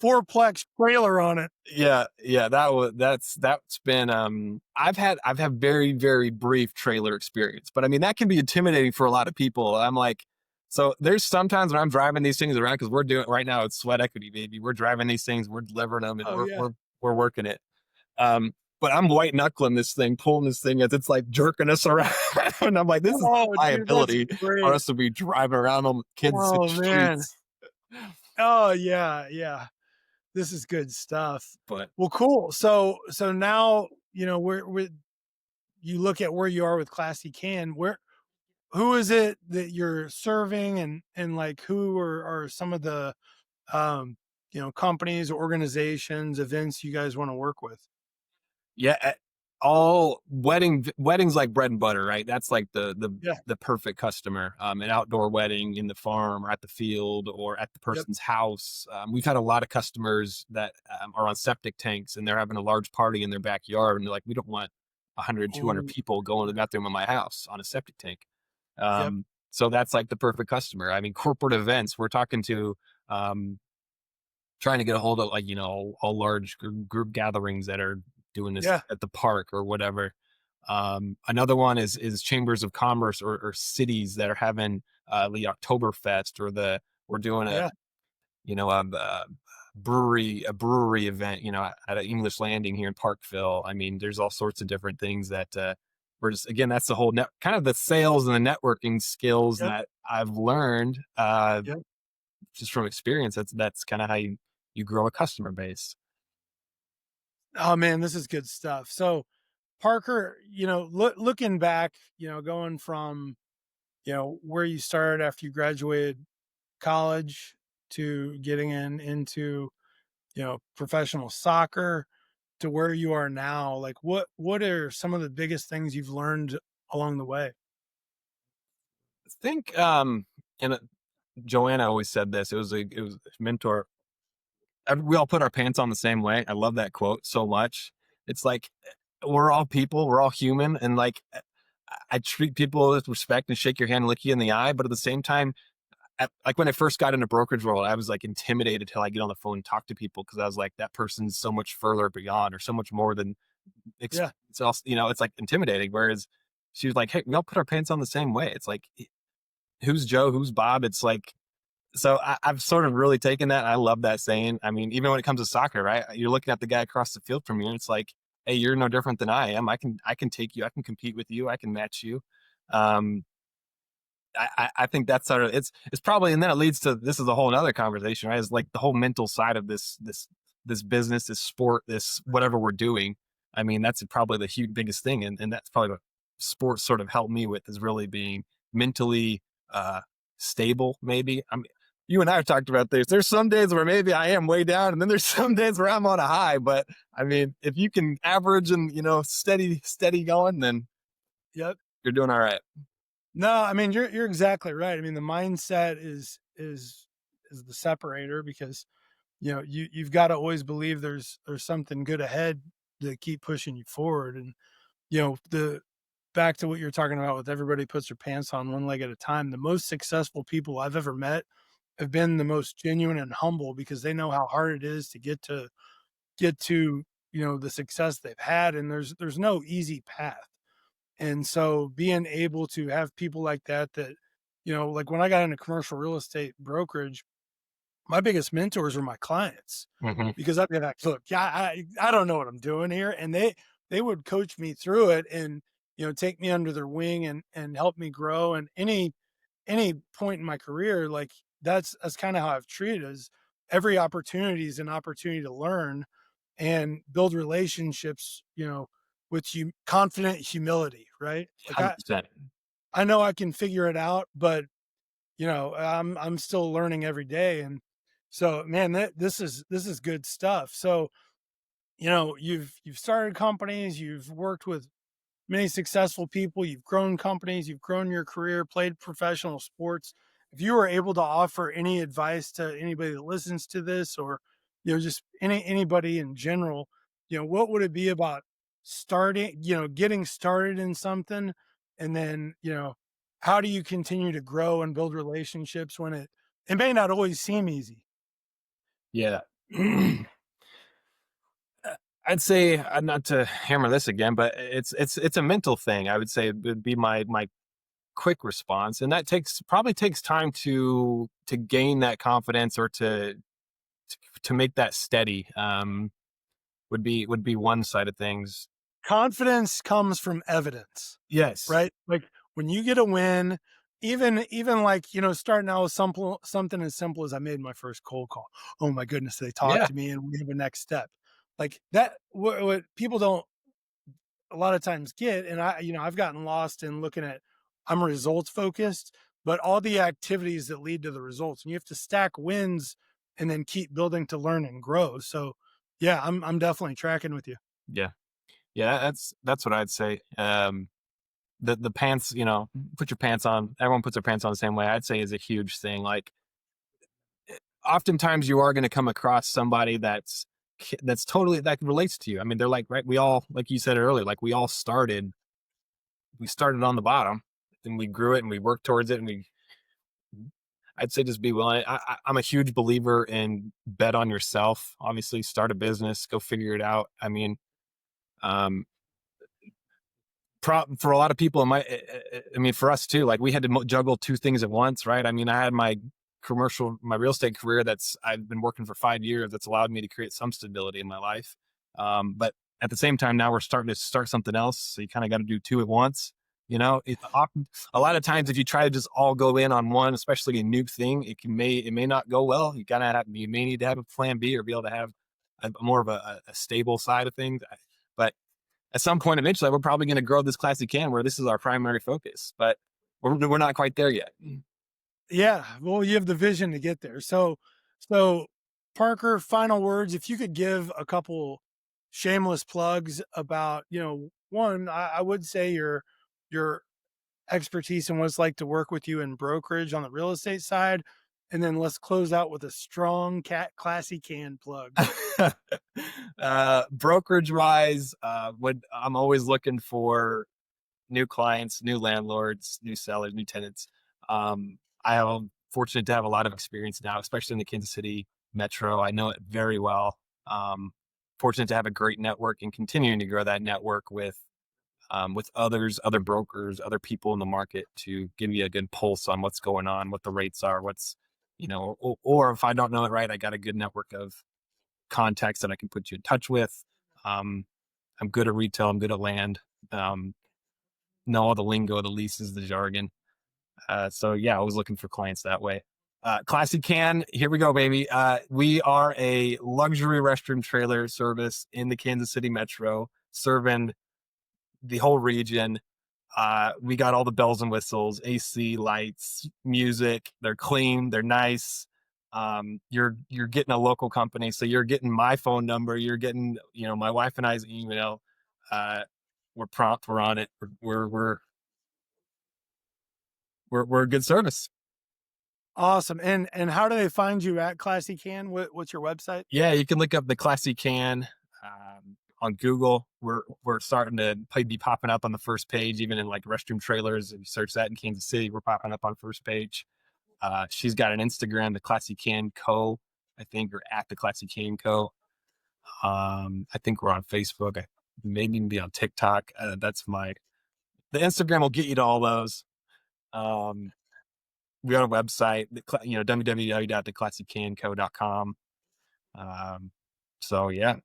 fourplex trailer on it? yeah, yeah, that's been I've had very, very brief trailer experience, but I mean that can be intimidating for a lot of people. I'm like, so there's sometimes when I'm driving these things around because we're doing right now, it's sweat equity, baby. We're driving these things, we're delivering them, and Oh we're yeah. we're we're working it. But I'm white knuckling this thing, pulling this thing as it's like jerking us around. And I'm like, this is Oh, a dude, that's liability for great. us to be driving around on Kansas City Oh man. streets. Oh yeah, yeah. This is good stuff. But Well, cool. So now where you look at where you are with Classy Can. Who is it that you're serving, and like who are some of the um companies, organizations, events you guys want to work with? yeah, all weddings like bread and butter, right? That's like the the Yeah. the perfect customer. An outdoor wedding in the farm or at the field or at the Yep. person's house. We've had a lot of customers that are on septic tanks and they're having a large party in their backyard and they're like, we don't want 100, 200 Oh, people going to the bathroom in my house on a septic tank. yep. So that's like the perfect customer. I mean, corporate events, we're talking to um, trying to get a hold of like all large group gatherings that are doing this Yeah. at the park or whatever. Another one is chambers of commerce or cities that are having the Oktoberfest or the we're doing Yeah. a brewery event at an English Landing here in Parkville. I mean, there's all sorts of different things that we're just again that's the whole net kind of the sales and the networking skills Yep. that I've learned Yep. just from experience. That's kind of how you grow a customer base. Oh man, this is good stuff. So Parker, looking back, going from where you started after you graduated college to getting into professional soccer to where you are now, like what are some of the biggest things you've learned along the way? I think and Joanna always said this. It was a mentor. We all put our pants on the same way. I love that quote so much. It's like we're all people, we're all human, and like I treat people with respect and shake your hand, and look you in the eye. But at the same time, like when I first got into brokerage world, I was like intimidated till I get on the phone and talk to people because I was like, that person's so much further beyond or so much more than Yeah. it's also, it's like intimidating. Whereas she was like, hey, we all put our pants on the same way. It's like, who's Joe, who's Bob? It's like, so I've sort of really taken that. I love that saying. I mean, even when it comes to soccer, right? You're looking at the guy across the field from you, and it's like, hey, you're no different than I am. I can take you. I can compete with you. I can match you. Um, I think that's sort of it's probably, and then it leads to this is a whole other conversation, right? It's like the whole mental side of this business, this sport, this whatever we're doing. I mean, that's probably the huge biggest thing. And that's probably what sports sort of helped me with, is really being mentally uh, stable, maybe. I mean, you and I have talked about this. There's some days where maybe I am way down, and then there's some days where I'm on a high. But I mean, if you can average and, steady going, then Yep. you're doing all right. No, I mean you're exactly right. I mean the mindset is the separator because you've got to always believe there's something good ahead to keep pushing you forward. And the back to what you're talking about with everybody puts their pants on one leg at a time. The most successful people I've ever met have been the most genuine and humble because they know how hard it is to get to the success they've had, and there's no easy path. And so being able to have people like that, like when I got into commercial real estate brokerage, my biggest mentors were my clients Hmm. because I'd be like, look, yeah, I don't know what I'm doing here. And they would coach me through it and, take me under their wing and help me grow. And any point in my career, like that's kind of how I've treated it, is every opportunity is an opportunity to learn and build relationships, with confident humility, right? Like 100%. I know I can figure it out, but I'm still learning every day. And so man, this is good stuff. So, you've started companies, you've worked with many successful people, you've grown companies, you've grown your career, played professional sports. If you were able to offer any advice to anybody that listens to this, or just anybody in general, what would it be about starting, getting started in something, and then how do you continue to grow and build relationships when it may not always seem easy? Yeah. I'd say, not to hammer this again, but it's a mental thing. I would say it would be my quick response, and that probably takes time to gain that confidence, or to make that steady. Would be one side of things. Confidence comes from evidence. Yes. Right? Like, when you get a win, even like, starting out with something as simple as I made my first cold call. Oh my goodness, they talked Yeah. to me and we have a next step. Like that, what people don't a lot of times get, and I've gotten lost in looking at, I'm results focused, but all the activities that lead to the results, and you have to stack wins and then keep building to learn and grow. So yeah, I'm definitely tracking with you. Yeah. Yeah. That's what I'd say. The pants, put your pants on. Everyone puts their pants on the same way. I'd say is a huge thing. Like, oftentimes you are going to come across somebody that's totally, that relates to you. I mean, they're like, right, we all, like you said earlier, like we started on the bottom, and we grew it, and we worked towards it, and I'd say just be willing. I'm a huge believer in bet on yourself. Obviously, start a business, go figure it out. I mean, um, for a lot of people, I mean, for us too, like, we had to juggle two things at once, right? I mean, I had my real estate career I've been working for 5 years. That's allowed me to create some stability in my life. But at the same time, now we're starting to start something else. So you kind of got to do two at once. A lot of times, if you try to just all go in on one, especially a new thing, it may not go well. You may need to have a plan B, or be able to have more of a stable side of things. But at some point, eventually, we're probably going to grow this classy can, where this is our primary focus, but we're not quite there yet. Yeah, well, you have the vision to get there. So Parker, final words. If you could give a couple shameless plugs about, one, I would say your expertise and what it's like to work with you in brokerage on the real estate side, and then let's close out with a strong classy can plug. Brokerage wise, I'm always looking for new clients, new landlords, new sellers, new tenants. I am fortunate to have a lot of experience now, especially in the Kansas City metro. I know it very well. Fortunate to have a great network, and continuing to grow that network with other brokers, other people in the market, to give you a good pulse on what's going on, what the rates are, or if I don't know it right, I got a good network of contacts that I can put you in touch with. Um, I'm good at retail. I'm good at land. Um, know all the lingo, the leases, the jargon. So yeah, I was looking for clients that way. Classy Can, here we go, baby. We are a luxury restroom trailer service in the Kansas City metro. serving the whole region. We got all the bells and whistles, AC, lights, music. They're clean. They're nice. You're getting a local company, so you're getting my phone number. You're getting, my wife and I's email. Uh, we're prompt. We're on it. We're a good service. Awesome. And how do they find you at Classy Can? What's your website? Yeah, you can look up the Classy Can on Google. We're starting to be popping up on the first page, even in like restroom trailers. If you search that in Kansas City, we're popping up on first page. She's got an Instagram, the Classy Can Co. I think, or at the Classy Can Co. I think we're on Facebook. I maybe even be on TikTok. The Instagram will get you to all those. Um, we got a website, www.theclassycanco.com. So yeah,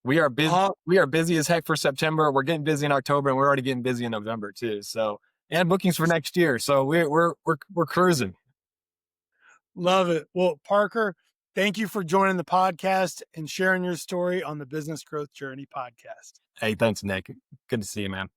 we are busy. Uh, We are busy as heck for September. We're getting busy in October, and we're already getting busy in November too. So, and bookings for next year. So we're cruising. Love it. Well, Parker, thank you for joining the podcast and sharing your story on the Business Growth Journey podcast. Hey, thanks, Nick. Good to see you, man.